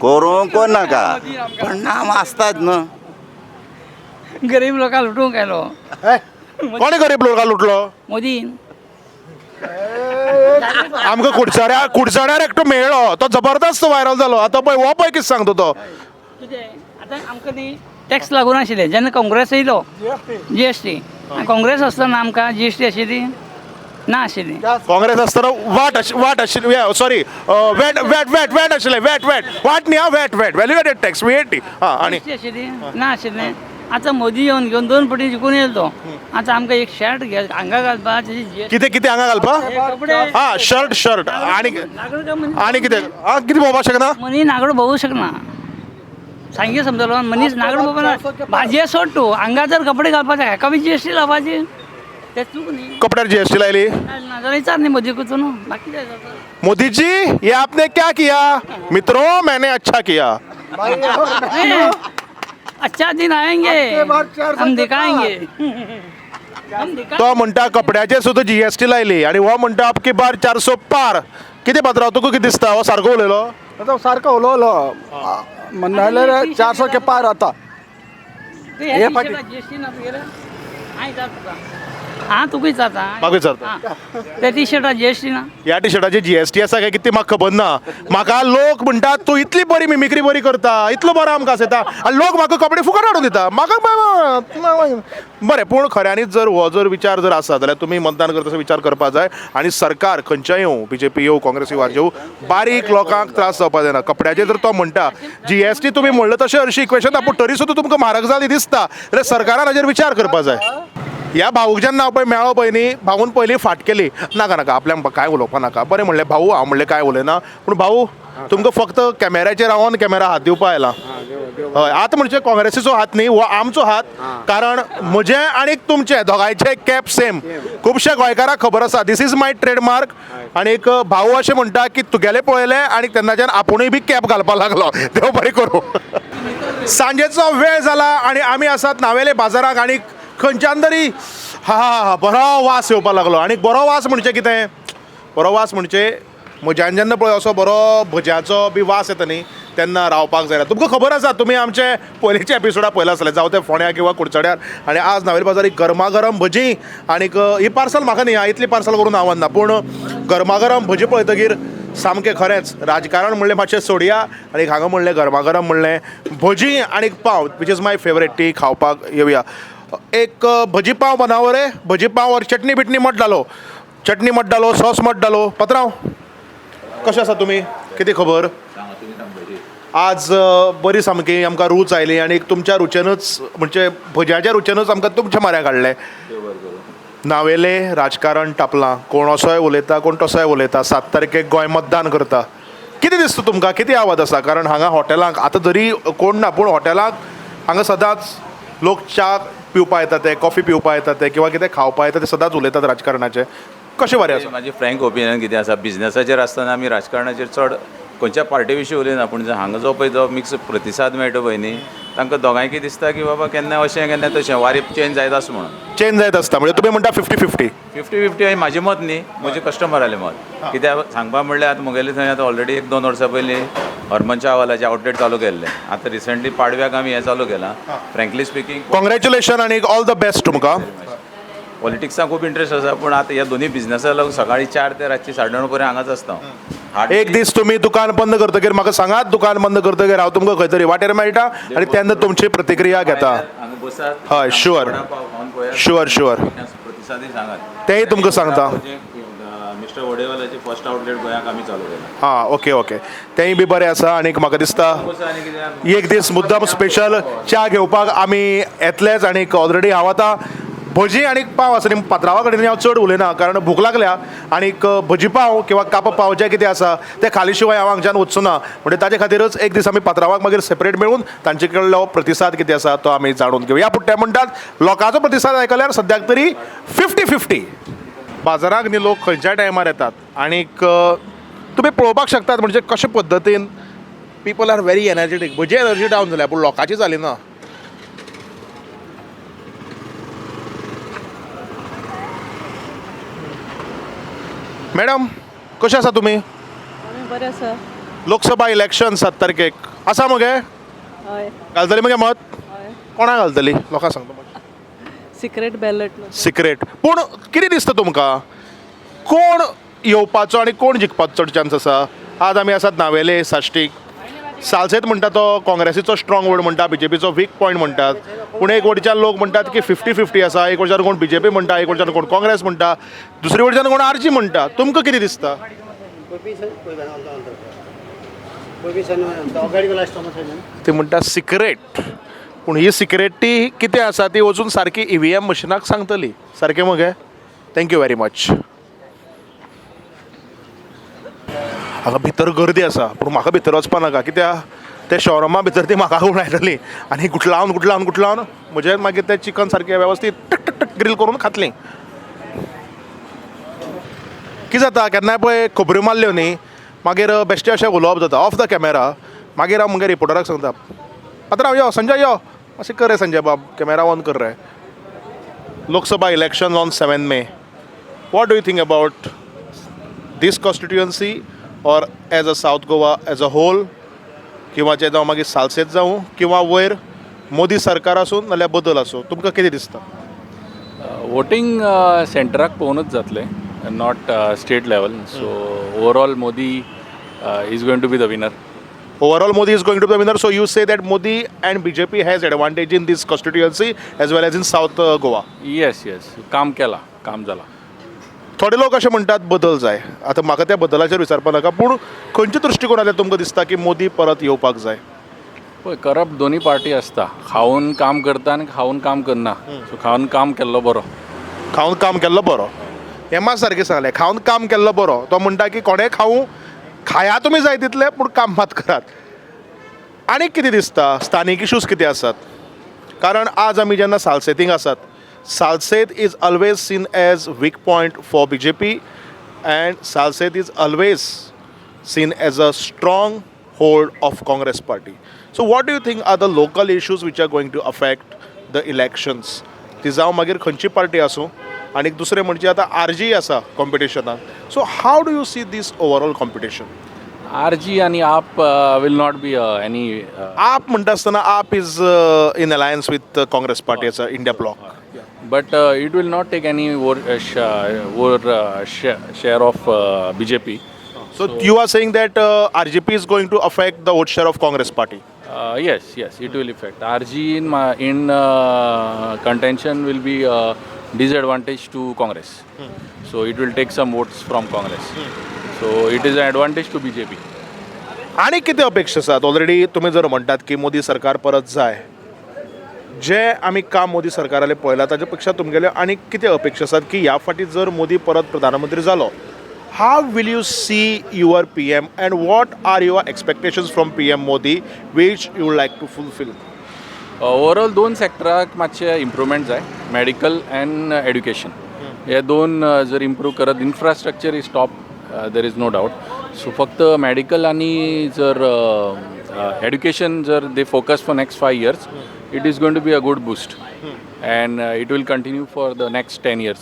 करूं कोर नाका पण नांव आसताच न्हू. गरीब लोकांक लुटूंक गेलो कोणे गरीब लोकांक लुटलो? मोदीन. आमकां कुडचड्यार एकटो मेळ्ळो तो जबरदस्त व्हायरल जालो. आतां पळय हो पळय कितें सांगता तो. आतां आमकां न्ही टॅक्स लागून आशिल्ले जेन्ना काँग्रेस येयलो GST काँग्रेस आसतना आमकां GST आशिल्ली ना आशिल्ली. काँग्रेस आसतना वाट आशिल्ली सॉरी वॅट आशिल्लें वॅट वाट न्ही वॅट व्हॅल्युएटेड टॅक्स VAT. हां आनी GST आशिल्ली ना आशिल्लें. आतां मोदी येवन घेवन 2 फावटी जिखून येयलो तो. आतां आमकां एक शर्ट हांगा घालपाक कितें हांगा घालपाक? हां शर्ट आनी कितें कितें भोंवपाक शकना? मनीस नागडो भोवूं शकना. सांगे समजलो मनीस नागडो भोंवना. भाजये सोड तूं हांगा जर कपडे घालपाचे हेका बी GST लावपाची तें चूक न्ही. कपड्यार GST लायली? नाजाल्यार विचार न्ही मोदी कुचून बाकी काय जाता. मोदी जी ये आपने क्या किया? मित्रों मैंने अच्छा किया. अच्छा दिन आएंगे हम दिखाएंगे. तो म्हणटा कपड्याचे सुद्दां GST लायली आनी हो म्हणटा आपकी बार 400 पार. कितें पात्रांव तुका कितें दिसता हो सारको उलयलो? तो सारको उलोवलो म्हणल्यार 400 के पार आता. हे फाटी GST ना तुगेले हांव जाता हां तुका विचारता म्हाका विचारता त्या टी शर्टार GST ना. ह्या टी शर्टाची GST आसा काय कितें म्हाका खबर ना. म्हाका लोक म्हणटात तूं इतली बरी मिमिक्री बरी करता इतलो बरो आमकां आसयता आनी लोक म्हाका कपडे फुकट हाडून दिता. म्हाका बरें पूण खऱ्यांनीच जर हो जर विचार जर आसा जाल्यार तुमी मतदान करता विचार करपाक जाय आनी सरकार खंयच्याय येवं BJP येवं काँग्रेस येवं बारीक लोकांक त्रास जावपाक जायना. कपड्याचेर जर तो म्हणटा GST तुमी म्हणलें तशें हरशीं इक्वेशन पूण तरी सुद्दां तुमकां म्हारग जाली दिसता जाल्यार सरकारान हाजेर विचार करपाक जाय. ह्या भाऊक जेन्ना हांव पळय मेळ्ळो पळय न्ही भाऊन पयलीं फाट केली नाका आपल्याक काय उलोवपाक नाका. बरें म्हणलें भाऊ हांव म्हणलें काय उलयना पूण भाऊ तुमकां फक्त कॅमेऱ्याचेर रावन कॅमेरा हात दिवपा आयला. हय आतां म्हणजे काँग्रेसीचो हात न्ही हो आमचो हात. कारण म्हजें आनी तुमचें दोगांयचें कॅप सेम. खुबशे गोंयकारांक खबर आसा दीस इज माय ट्रेडमार्क. आनीक भाऊ अशें म्हणटा की तुगेलें पळयलें आनी तेन्नाच्यान आपुणूय बी कॅप घालपाक लागलो. देव बरें करूं. सांजेचो वेळ जाला आनी आमी आसात नावेले बाजाराक आनीक खंयच्यान तरी बरो वास येवपाक लागलो. आनी बरो वास म्हणजे कितें? बरो वास म्हणजे म्हज्यान जेन्ना पळय असो बरो भज्याचो बी वास येता न्ही तेन्ना रावपाक जायना. तुमकां खबर आसा तुमी आमचे पयलींच्या एपिसोडार पळयला आसतलें जावं ते फोंड्या किंवा कुडचड्यार. आनी आज नावेल बाजार एक गरमागरम भजी आनीक ही पार्सल म्हाका न्ही इतली पार्सल करून आवडना पूण गरमागरम भजी पळयतकीर सामकें खरेंच राजकारण म्हणलें मातशें सोडया आनी हांगा म्हणलें गरमागरम म्हणलें भजी आनीक पाव वीच इज माय फेवरेट ती खावपाक येवया. एक भजी पाव बनाव रे. भजी पाव और चटणी बिटणी मठ डालो. चटणी मठ डालो सॉस मठ डालो. पत्रांव कशें आसा तुमी? कितें खबर? आज बरी सामकी आमकां रूच आयली आनीक तुमच्या रुचेनूच म्हणजे भज्याच्या रुचेनूच आमकां तुमच्या म्हऱ्याक हाडलें. नावेले राजकारण तापलां. कोण असोय उलयता कोण तसोय उलयता. 7 तारखेक गोंय मतदान करता. कितें दिसता तुमकां? कितें आवाज आसा? कारण हांगा हॉटेलांक आतां जरी कोण ना पूण हॉटेलांक हांगा सदांच लोक च्या पिवपा येतात ते कॉफी पिवपा येतात ते किंवा कितें खावपा येता ते सदांच उलयतात राजकारणाचे. कशें बरें आसा? म्हाजें फ्रँक ओपिनियन कितें आसा बिजनेसाचेर आसतना आमी राजकारणाचेर चड खंयच्या पार्टी विशीं उलयना पूण हांगा जो पळय जो मिक्स प्रतिसाद मेळटा पळय न्ही तांकां दोगांयकी दिसता की बाबा केन्ना अशें केन्ना तशें वारी चेंज जायत आसा म्हणून. चेंज जायत आसता म्हणजे तुमी म्हणटा 50-50. 50-50 म्हजें मत न्ही म्हजें कस्टमरालें मत. कित्याक सांगपा म्हणल्यार आतां मुगेलें थंय आतां ऑलरेडी 1-2 वर्सां पयलीं हरमन चावालाचें आउटलेट चालू केल्लें. आतां रिसंटली पाडव्याक आमी हें चालू केलां. फ्रँकली स्पिकींग कॉंग्रॅच्युलेशन आनी ऑल द बेस्ट तुमकां. पॉलिटिक्सांत खूब इंट्रस्ट आसा पूण आतां ह्या दोनूय बिजनेसाक लागून सकाळीं 4 ते रातची 9:30 पर्यंत हांगाच आसता. एक दीस तुम्ही दुकान बंद करतकीर म्हाका सांगात. दुकान बंद करतकीर हांव तुमकां खंय तरी वाटेर मेळटा आनी तेन्ना तुमची प्रतिक्रिया घेता. हय शुअर प्रतिसादय सांगात तेंय तुमकां सांगता. मिस्टर वडेवालाचें फर्स्ट आउटलेट गोंयाक आमी चालू केलां. हां ओके तेंय बी बरें आसा आनीक म्हाका दिसता एक दीस मुद्दाम स्पेशल च्या घेवपाक आमी येतलेच. आनीक ऑलरेडी हांव आतां भजी आनीक पाव आसा न्ही पात्रांवा कडेन हांव चड उलयना कारण भूक लागल्या. आनीक भजी पाव किंवा काप पाव जें कितें आसा तें खाली शिवाय हांव हांगच्यान वचूं ना. म्हणजे ताचे खातीरच एक दीस आमी पात्रांवाक मागीर सेपरेट मेळून तांचे कडलो प्रतिसाद कितें आसा तो आमी जाणून घेवया. पूण ते म्हणटात लोकांचो प्रतिसाद आयकल्यार सद्याक तरी 50-50. बाजाराक न्ही लोक खंयच्याय टायमार येतात आनीक तुमी पळोवपाक शकतात म्हणजे कशे पद्दतीन पीपल आर व्हेरी एनर्जेटीक. म्हजी एनर्जी डावन जाल्या पूण लोकांची जाली ना. मॅडम कशें आसा तुमी? बरें आसा. लोकसभा इलेक्शन 7 तारखेक आसा मगे? हय. घालतली मगे मत? कोणाक घालतली? लोकांक सांगता सिक्रेट बॅलट. सिक्रेट. पूण कितें दिसता तुमकां कोण येवपाचो आनी कोण जिखपाचो चड चान्स आसा? आज आमी आसात नावेले साश्टीक. सालसेत म्हणटा तो काँग्रेसीचो स्ट्रॉंग वड म्हणटा, बीजेपीचो वीक पॉयंट म्हणटात. पूण एक वटच्यान लोक म्हणटात की 50-50 आसा. एक वटच्यान कोण बीजेपी म्हणटा, एक वटच्यान कोण काँग्रेस म्हणटा, दुसरे वटच्यान कोण आरजी म्हणटा. तुमकां कितें दिसता? ते म्हणटा सिक्रेट. पूण ही सिक्रेटी कितें आसा ती वचून सारकी EVM मशिनाक सांगतली. सारकें मगे? Thank you very much. हांगा भितर गर्दी आसा पूण म्हाका भितर वचपा नाका कित्याक ते शॉरमा भितर ती म्हाका उडयतली आनी गुटलावन म्हजें मागीर तें चिकन सारकें वेवस्थीत टक टक टक ग्रील करून खातलीं. कितें जाता केन्नाय पळय खबऱ्यो मारल्यो न्ही मागीर बेश्टें अशें उलोवप जाता ऑफ द कॅमेरा. मागीर हांव म्हगे रिपोर्टराक सांगता पात्रांव यो संजय यो मातशें कर रे संजय बाब कॅमेरा ऑन कर रे. Lok Sabha election on 7 May. What do you think about this constituency or as a south Goa as a whole किंवा जे जावं मागीर सालसेत जावं किंवा वयर मोदी सरकार आसूं नाल्यार बदल आसूं तुमकां कितें दिसता? वोटींग सेंटराक पळोवनूच जातलें not state level. So overall Modi is going to be the winner. Overall, Modi is going to be the winner. So you say that Modi and BJP has advantage in this constituency as well as in South Goa. Yes काम केला काम जाला. थोडे लोक अशें म्हणटात बदल जाय. आतां म्हाका त्या बदलाचेर विचारपा नाका पूण खंयच्या दृश्टिकोनांतल्यान तुमकां दिसता की मोदी परत येवपाक जाय? पळय करप दोनी पार्टी आसता. खावून काम करता आनी खावून काम करना. सो खावून काम केल्लो बरो. खावून काम केल्लो बरो. हें मात सारकें सांगलें. खावून काम केल्लो बरो. तो म्हणटा की कोणें खावूं खाया तुमी जाय तितले पूण काम मात करात. आनी कितें दिसता स्थानीक इश्यूज कितें आसात? कारण आज आमी जेन्ना सालसेतींक आसात Salcete is always seen as weak point for BJP and Salset is always seen as a strong hold of Congress party. So what do you think are the local issues which are going to affect the elections? ती जावं मागीर खंयची party आसूं आनी दुसरें म्हणजे आतां RG आसा कॉम्पिटिशनाक. So how do you see this overall competition? RG आणि आप विल नॉट बी एनी. आप म्हणटा आसतना आप is in alliance with Congress party as a India block. But it will not take any share of BJP. So you are saying that RGP is going to affect the vote share of Congress party? Yes, it will affect. RG in contention will be a disadvantage to Congress. So it will take some votes from Congress. So it is an advantage to BJP. आणि किती अपेक्षा आसात? Already तुम्ही जर म्हणटात की मोदी सरकार परत जाय जे आमी काम मोदी सरकाराले पळयला ताचे पेक्षा तुमगेले आनी कितें अपेक्षा आसात की ह्या फाटी जर मोदी परत प्रधानमंत्री जालो how will you see your PM and what are your expectations from PM Modi which you would like to fulfil? Overall दोन सेक्टराक मातशें इम्प्रुवमेंट जाय. मेडिकल अँड एड्युकेशन हे दोन जर इम्प्रूव करत. Infrastructure is top there is no doubt. So फक्त medical आणि जर एड्युकेशन जर they focus for next 5 years it is going to be a good boost and it will continue for the next 10 years.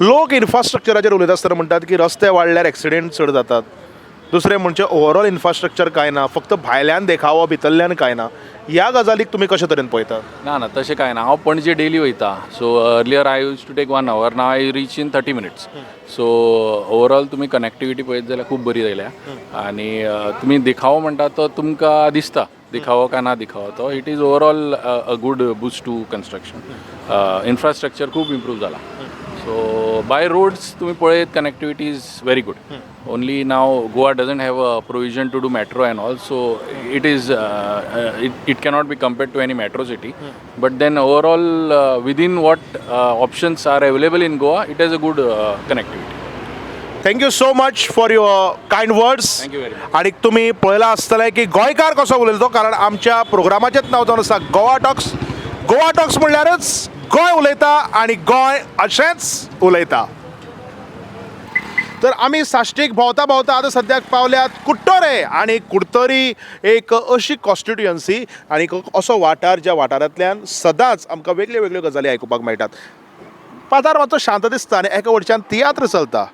लोक इन्फ्रास्ट्रक्चराचेर उलयता आसतना म्हणटात की रस्ते वाडल्यार एक्सिडेंट चड जातात. दुसरें म्हणजे ओवरऑल इन्फ्रास्ट्रक्चर कांय ना फक्त भायल्यान देखावो भितरल्यान कांय ना. ह्या गजालीक तुमी कशे तरेन पळयता? ना तशें कांय ना. हांव पणजे डेली वयता. So earlier I use to take 1 hour. Now I reach in 30 minutes. So overall तुमी कनेक्टिविटी पळयत जाल्यार खूब बरी जाल्या. आनी तुमी देखावो म्हणटा तो तुमकां दिसता दिखावो काय ना दिखावो तो it is overall a good boost to construction. Infrastructure खूब इम्प्रूव जाला. सो बाय रोड्स तुम्ही पळयत connectivity is very good. Only now Goa doesn't have a provision to do metro and all. So it is it cannot be compared to any metro city. But then overall within what options are available in Goa it is a good connectivity. Thank you so much for your kind words. Thank you very much. आणि तुम्ही पळयला आसतलें की गोंयकार कसो उलयता कारण आमच्या प्रोग्रामाचेंच नांव जावन आसा गोवा टॉक्स. गोवा टॉक्स म्हणल्यारच गोंय उलयता आणि गोंय अशेंच उलयता. तर आमी साश्टीक भोंवता भोंवता आतां सद्याक पावल्यात कुट्टोरे. आणि कुडतरी एक अशी कॉन्स्टिट्युएन्सी आणि असो वाठार ज्या वाठारांतल्यान सदांच आमकां वेगळ्यो वेगळ्यो गजाली आयकुपाक मेळटात. पातार मातसो शांत दिसता आनी एका वटच्यान तियात्र चलता.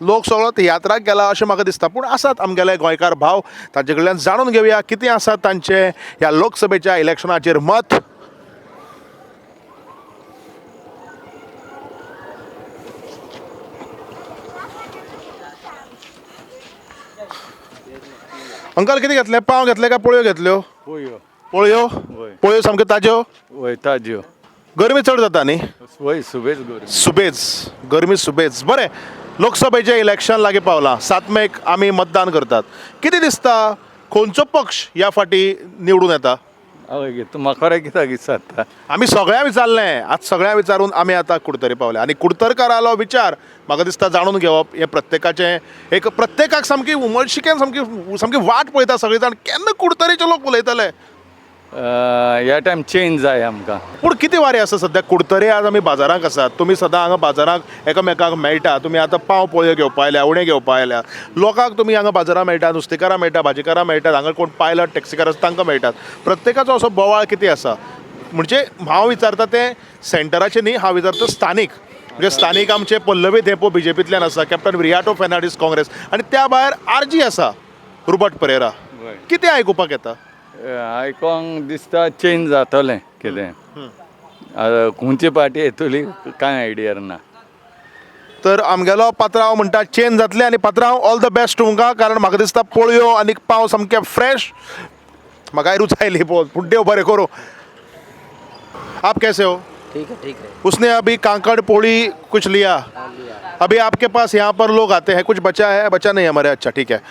लोक सगळो तियात्राक गेला अशें म्हाका दिसता. पूण आसात आमगेले गोंयकार भाव, तांचे कडल्यान जाणून घेवया कितें आसा तांचे ह्या लोकसभेच्या इलेक्शनाचेर मत. अंकल कितें घेतले? पाव घेतले काय पोळयो घेतल्यो? पोळयो पोळयो सामक्यो ताज्यो? वय ताज्यो. गरमी चड जाता न्ही? वय सुबेज गरमी. सुबेज गरमी सुबेज. बरें, लोकसभेचें इलेक्शन लागीं पावलां. 7 मेक आमी मतदान करतात. कितें दिसता खंयचो पक्ष ह्या फाटी निवडून येता? म्हाका खरें कित्याक दिसता? आमी सगळ्या विचारलें, आज सगळ्या विचारून आमी आतां कुडतरी पावले आनी कुडतरकारालो विचार म्हाका दिसता जाणून घेवप हें प्रत्येकाचें एक प्रत्येकाक सामकी उमळशिकेन सामकी वाट पळयता सगळे जाण केन्ना कुडतरीचे लोक उलयतले. ह्या टायम चेंज जाय आमकां. पूण कितें वारें आसा सद्या कुडतरे? आज आमी बाजाराक आसात, तुमी सदां हांगा बाजाराक एकामेकाक मेळटा. तुमी आतां पाव पोळयो घेवपा आयल्या, उणें घेवपा आयल्या. लोकांक तुमी हांगा बाजारां मेळटा, नुस्तेकारां मेळटा, भाजीकारां मेळटात, हांगा कोण पायलट टॅक्सीकार आसा तांकां मेळटात. प्रत्येकाचो असो बोवाळ कितें आसा? म्हणजे हांव विचारता तें सेंटराचें न्ही, हांव विचारता स्थानीक. म्हणजे स्थानीक आमचे पल्लवी धेपो बीजेपींतल्यान आसा, कॅप्टन विरियाटो फेर्नांडीस काँग्रेस, आनी त्या भायर आरजी आसा रुबर्ट परेरा. कितें आयकुपाक येता? आयकोंक दिसता चेंज जातलें कितें. खंयची पार्टी येतली कांय आयडिया ना. तर आमगेलो पात्रांव म्हणटा चेंज जातलें. आनी पात्रांव ऑल द बेस्ट तुमकां, कारण म्हाका दिसता पोळयो आनी पाव सामके फ्रेश. म्हाकाय रूच आयली पळोवन. पूण देव बरें करूं. आप कैसे हो? ठीक है, ठीक है. उसने अभी कांकड़ पोड़ी कुछ लिया. अभी आपके पास यहाँ पर लोग आते हैं, कुछ बचा है? बचा नहीं हमारे. अच्छा ठीक है.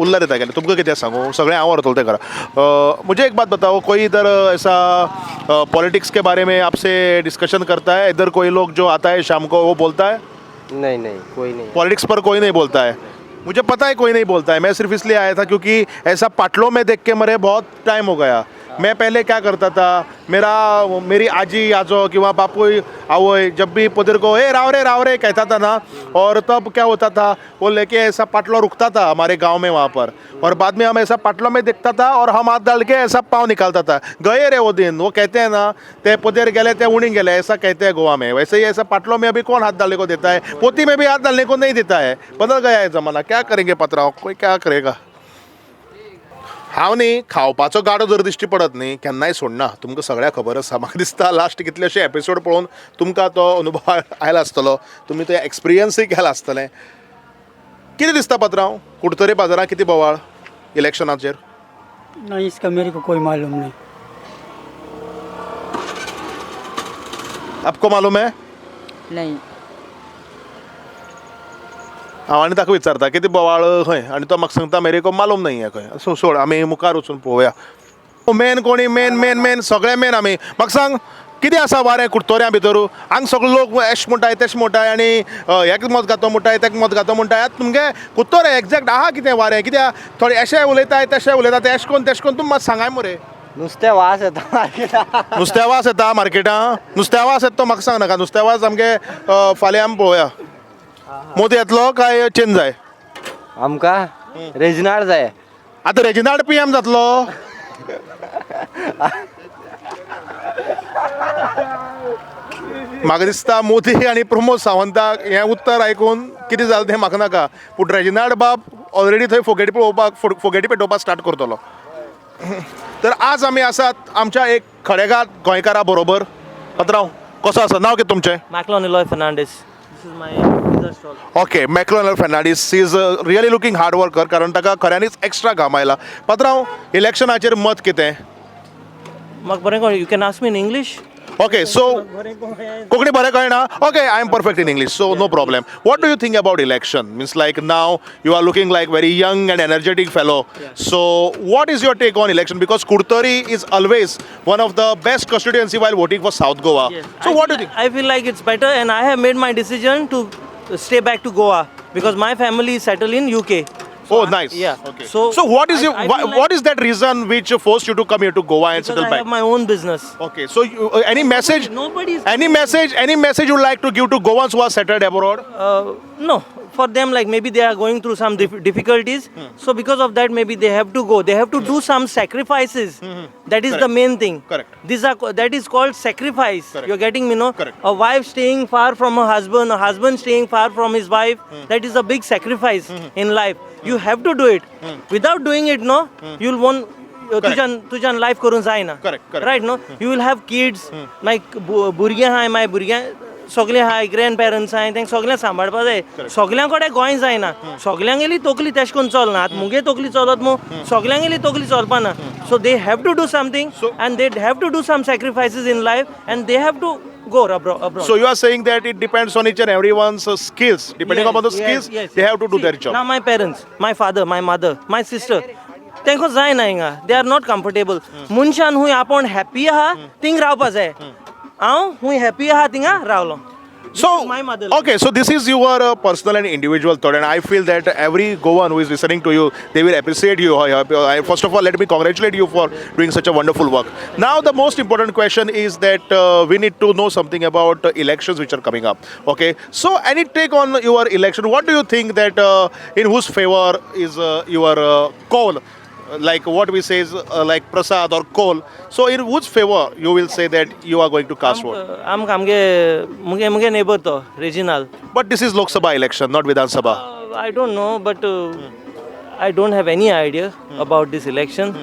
उल्ला देता गेले तुमको कितें सांगू, सगळें हांव व्हरतलो तें करा. मुझे एक बात बताओ, कोई इधर ऐसा पॉलिटिक्स के बारे में आपसे डिस्कशन करता है? इधर कोई लोग जो आता है शाम को वो बोलता है? नहीं नहीं, कोई नहीं. पॉलिटिक्स पर कोई नहीं बोलता है. मुझे पता है कोई नहीं बोलता है. मैं सिर्फ इसलिए आया था क्योंकि ऐसा पाटलों में देख के मेरे बहुत टाइम हो गया. मैं पहले क्या करता था, मेरी आजी आजो किंवा बापू आवोय जब भी पुदर को ए राव रे कहता था ना, और तब क्या होता था, वो लेके ऐसा पाटलो रुकता था हमारे गांव में वहाँ पर, और बाद में हम ऐसा पाटलो में देखता था और हम हाथ डाल के ऐसा पाँव निकालता था. गए रे वो दिन. वो कहते हैं ना, ते पुदर गेले ते उणी गेले, ऐसा कहते हैं गोवा में. वैसे ही ऐसा पाटलों में अभी कौन हाथ डालने को देता है? पोती में भी हाथ डालने को नहीं देता है. बदल गया है जमाना. क्या करेंगे पत्राव, कोई क्या करेगा. हांव न्ही खावपाचो गाडो जर दिश्टी पडत न्ही केन्नाय सोडना. तुमकां सगळ्या खबर आसा. म्हाका दिसता लास्ट कितलेशे एपिसोड पळोवन तुमकां तो अनुभव आयला आसतलो, तुमी तो एक्सपिरियन्सूय केला आसतलें. कितें दिसता पात्रांव, कुडतरे बाजारांत कितें बोवाळ इलेक्शनाचेर? नहीं, इसका मेरे को कोई मालूम नहीं. आपको मालूम है? नहीं. हांव आनी ताका विचारता कितें बोवाळ खंय, आनी तो म्हाका सांगता मेरे को मालूम नाही आहे खंय. सो सोड, आमी मुखार वचून पळोवया. मेन कोणी मेन सगळे मेन. आमी म्हाका सांग कितें आसा वारें कुडतोऱ्या भितर? हांगा सगळे लोक एश म्हणटाय तेश म्हणटाय आनी एक मत घातो म्हणटाय तेक मत घातो म्हणटाय. आतां तुमगे कुडतोरे एक्झॅक्ट आहा कितें वारें? कित्याक थोडे एशें उलयताय तेशें उलयता, ते एश कोन तेश कोन तुमी मातशें सांगाय मरे. नुस्तें वास येता मार्केटांत. नुस्त्या वास येता मार्केटांत? नुस्त्या वास येता तो म्हाका सांग नाका. नुस्त्या वास सामके फाल्यां आमी पळोवया. मोदी येतलो काय चेंज जाय? आमकां रेजिनाल्ड जाय. आतां रेजिनाल्ड PM जातलो? म्हाका दिसता मोदी आनी प्रमोद सावंताक हें उत्तर आयकून कितें जालें तें म्हाका नाका, पूण रेजिनाल्ड बाब ऑलरेडी थंय फोगेटी पेटोवपाक स्टार्ट करतलो. तर आज आमी आसात आमच्या एक खडेगात गोंयकारा बरोबर. पात्रांव कसो आसा? नांव कितें तुमचें? Maclon Eloy Fernandes. This is my pizza stall. Okay, Maclon Fernandes is really looking hard worker, कारण ताका खऱ्यांनीच एक्स्ट्रा घाम आयला. पात्रांव इलेक्शनाचेर मत कितें? म्हाका बरें कळ्ळें. You can ask me in English. Okay, so Konkani बरें कळना? Okay, I am perfect in English, so no problem. What do you think about election? Means like now you are looking like very young and energetic fellow. So what is your take on election? Because Curtorim is always one of the best constituency while voting for South Goa. So what do you think? I feel like it's better, and I have made my decision to stay back to Goa because my family is settled in UK. Oh, nice. Yeah. Okay. So what is I feel like what is that reason which forced you to come here to Goa and because settle I back? have my own business. Okay. So any message? Nobody's. Any message you like to give to Goans who are settled abroad? No. for them, like maybe they are going through some difficulties. So because of that, maybe they have to go. They have to do some sacrifices. That is the main thing. Correct. That is called sacrifice. You're getting me, no? Correct. A wife staying far from her husband, a husband staying far from his wife. That is a big sacrifice in life. You have to do it. Without doing it, no, you'll want. तुझ्यान life करून जायना right न्हू you will have kids मागीर भुरगें आहाय मागीर भुरग्यां सगळे आहाय ग्रँड पेरंट्स आहाय तेंकां सगळ्यांक सांबाळपा जाय सगळ्यां कडेन गोंय जायना सगळ्यांगेली तकली तेश करून चलना आतां मुगे तकली चलत मू सगळ्यांगेली तकली चलपाना so they have to do something and they have to do some sacrifices in life and they have to go abroad. So you are saying that it depends on each and everyone's skills. Depending upon the skills, they have to do their job. Now my parents, my father, my mother, my sister, तेंको जायना हिंगा दे are not comfortable मनशान हूंय आपण happy आहा thing रावपा जाय हांव हूंय happy आहा थिंगा रावलो So, okay, so this is your personal and individual thought, and I feel that every Goan who is listening to you, they will appreciate you. First of all, let me congratulate you for doing such a wonderful work. Now, the most important question is that we need to know something about elections which are coming up. Okay, so any take on your election? What do you think that in whose favor is your call? Like what we say is like Prasad or Kohl. So in whose favor you will say that you are going to cast vote? मुगे neighbor to regional. But this is Lok Sabha election, not Vidhan Sabha. I don't know, but I don't have any idea about this election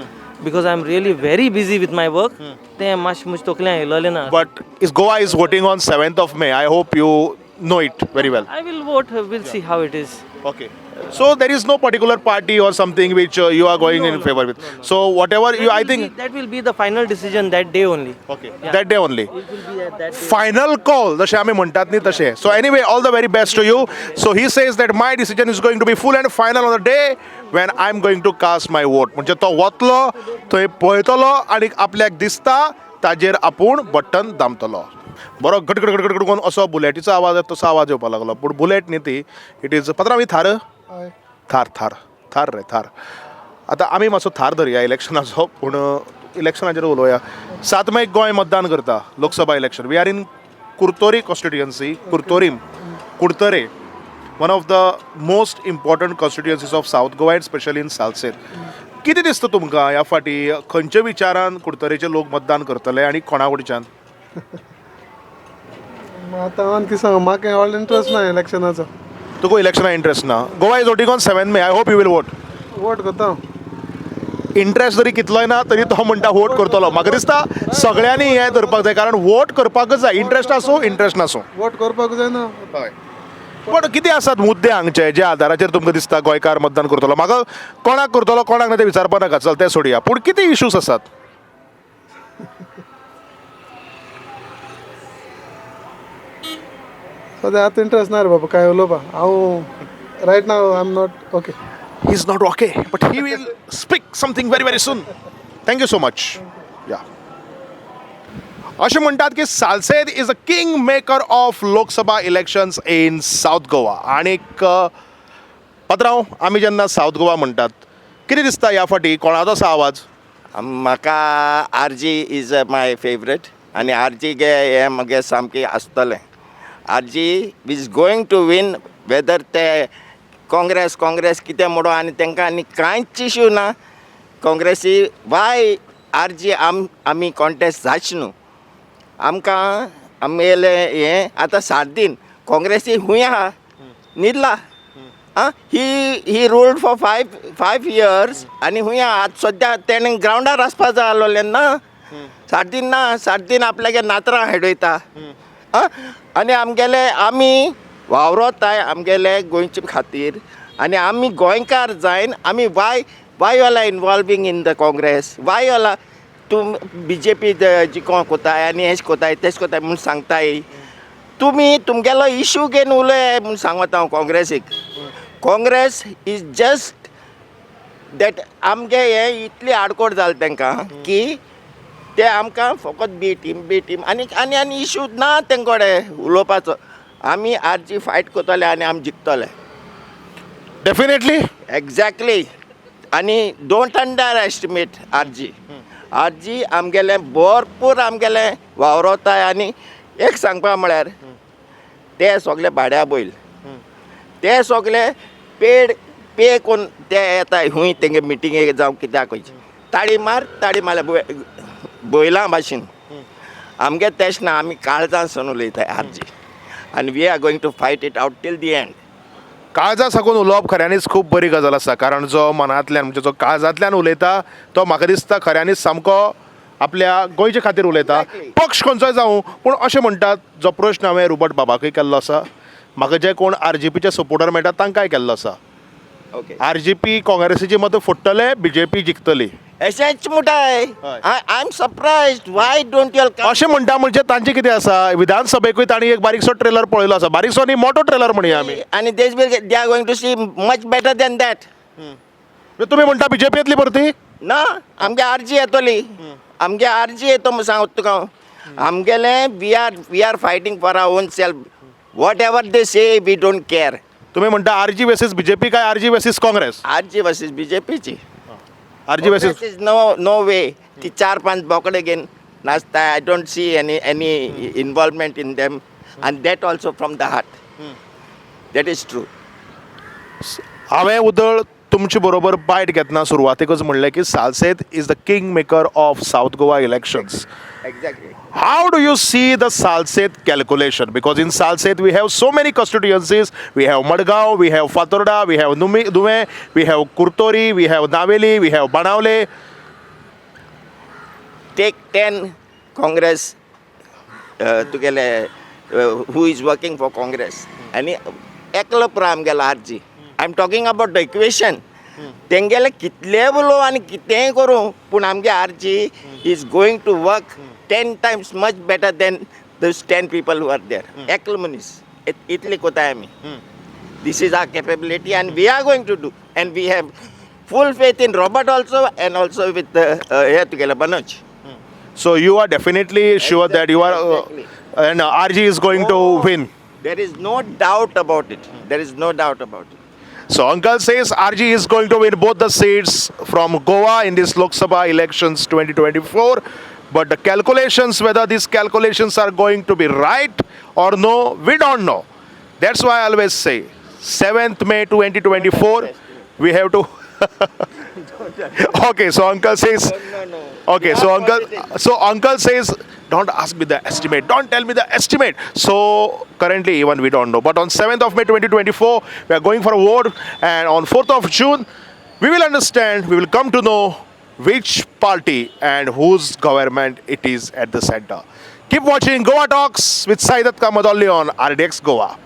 because I'm really very busy with my work. They much tokle ilale na. But Goa is voting on 7th of May. I hope you know it very well. I will vote. We'll see how it is. Okay. So there is no particular party or something which you are going in favor with. So whatever you, I think that will be the final decision that day only. Okay. That day only. It will be at that day. Final call. जशे आमी म्हणतात नी तशे. So anyway, all the very best to you. So he says that my decision is going to be full and final on the day when I'm going to cast my vote. म्हणजे तो वतलो, थंय पळयतलो आणि आपल्याक दिसता ताजेर आपूण बटन दामतलो. बरो गडगड करून असो बुलेटीचो आवाज येता तसो आवाज येवपाक लागलो पूण बुलेट न्ही ती इट इज पत्रांव ही थार थार रे थार आतां आमी मातसो थार धरया इलेक्शनाचो पूण इलेक्शनाचेर उलोवया 7 मेक गोंय मतदान करता Lok Sabha election we are in Curtorim constituency Kudtarem one of the most important constituencies of south Goa and specially in Salcete कितें दिसता तुमकां ह्या फाटी खंयच्या विचारान कुडतरेचे लोक मतदान करतले आनी कोणा कडच्यान आतां आनी सांग म्हाका ऑल इंट्रस्ट ना इलेक्शनाचो तुका इलेक्शना इंट्रस्ट ना Goa is voting on 7 May I hope you will vote करता इंट्रस्ट जरी कितलोय ना तरी तो म्हणटा वोट करतलो म्हाका दिसता सगळ्यांनी हें धरपाक जाय कारण वोट करपाकच जाय इंट्रस्ट आसूं इंट्रस्ट नासूं वोट करपाक जाय ना हय पण कितें आसात मुद्दे हांगचे जे आदाराचेर तुमकां दिसता गोंयकार मतदान करतलो म्हाका कोणाक करतलो कोणाक ना तें विचारपा नाका चल तें सोडया पूण कितें इश्यूज आसात सद्या आतां इंट्रस्ट ना रे बाबा काय उलोवपा हांव right now I am not okay he is not okay but he will speak something very very soon thank you so much या अशें म्हणटात की Salcete is a king maker of Lok Sabha elections in south Goa आनीक पात्रांव आमी जेन्ना सावथ गोवा म्हणटात कितें दिसता ह्या फाटी कोणाचो आसा आवाज म्हाका आरजी इज माय फेवरेट आनी आरजी गे हें म्हगे सामकें आसतलें RG is going to win whether ते काँग्रेस कितें म्हणो आनी तांकां आनी कांयच इश्यू ना काँग्रेसी वाय आरजी आमी कॉन्टेस्ट जायच न्हू आमकां आमगेले हें आतां 7 दिन काँग्रेसी खूंय आहा न्हिदला ही रूल्ड फॉर 5 years आनी खूंय आहा आतां सद्या तेणें ग्रावंडार आसपा जाय आसलोलें ना 7 दिन ना 7 दिन आपल्यागे नातरां हेडयता आनी आमगेले आमी वावरताय आमगेले गोंयचे खातीर आनी आमी गोंयकार जायन आमी वाय वाला involving in the Congress Y वाला तुम BJP जिको कोताय आनी हेच कोताय तेच कोताय म्हूण सांगताय तुमी तुमगेलो इश्यू घेवन उलय म्हूण सांगता हांव काँग्रेसीक काँग्रेस इज जस्ट दॅट आमगे हें इतली आडकोड जालें तांकां की ते आमकां फकत बी टीम आनी इश्यू ना तेंकोडे उलोवपाचो आमी आरजी फायट करतले आनी आमी जिखतले डेफिनेटली एक्झॅक्टली आनी डोंट अंडर एस्टिमेट आरजी आमगेले भरपूर आमगेले वावरताय आनी एक सांगपा म्हळ्यार ते सगळे भाड्या बैल ते सगळे पे कोण ते येता हुंय तेंगे मिटिंगेक जावं कित्याक खंयचे ताळी मारल्या बोयलां भाशेन आमगे तेश ना आमी काळजांसून उलयताय आरजी आनी we are going to fight it out till the end. काळजा साकून उलोवप खऱ्यांनीच खूब बरी गजाल आसा कारण जो मनांतल्यान म्हणजे जो काळजांतल्यान उलयता तो म्हाका दिसता खऱ्यांनीच सामको आपल्या गोंयचे खातीर उलयता. पक्ष खंयचोय जावं पूण अशें म्हणटात जो प्रश्न हांवें रुबट बाबाकय केल्लो आसा म्हाका जे कोण RGPचे सपोर्टर मेळटात तांकांय केल्लो आसा. RGP काँग्रेसीची मतां फोडटले BJP जिखतली अशेंच म्हणटाय. I am surprised why don't you अशें म्हणटा म्हणजे तांचें कितें आसा विधानसभेकूय तांणी एक बारीकसो ट्रेलर पळयलो आसा बारीकसो न्ही मोठो ट्रेलर म्हणया आमी आनी they are going to see much better than that. तुमी म्हणटा BJP येतली परती ना आमगे RG येतली आमगे RG येतो म्हणून सांगता तुका हांव आमगेले we are fighting for our own self whatever they say we don't care. तुम्ही म्हणता RG वर्सेस BJP काय RG versus Congress? RG versus BJPची RG वर्सेस नो वे ती 4-5 बोकडे घेवन नाचता. I don't see any involvement in them and that also from the heart that is true. हांवें उदळ तुमचे बरोबर बायट घेतना सुरवातेकच म्हणलें की Salcete is the king maker of south Goa elections. Exactly. How do you see the Salset calculation? Because in Salset we have so many constituencies. We have Madgaon, we have Fatorda, we have Dume, we have Kurtori, we have Naveli, we have Banavle. Take 10 Congress together who is working for Congress. And एकलो प्राम गेला RG. I'm talking about the equation. तेंगेले कितले उलो आनी कितेंय करूं पूण आमगे RG is going to work 10 times much better than those 10 people who are there. एकलो मनीस इतली कोताय आमी. This is our capability and we are going to do and we have full faith in Robert also and also with here together Manoj. So you are definitely sure that you are and RG is going to win. There is no doubt about it. There is no doubt about it. So Uncle says RG is going to win both the seats from Goa in this Lok Sabha elections 2024. But the calculations, whether these calculations are going to be right or no, we don't know. That's why I always say 7th May 2024, we have to. Okay, so Uncle says. Okay, so Uncle says, don't ask me the estimate. Don't tell me the estimate. So currently, even we don't know. But on 7th of May 2024, we are going for a vote, and on 4th of June, we will understand. We will come to know which party and whose government it is at the center. Keep watching Goa Talks with Saidat Kamadolli on RDX Goa.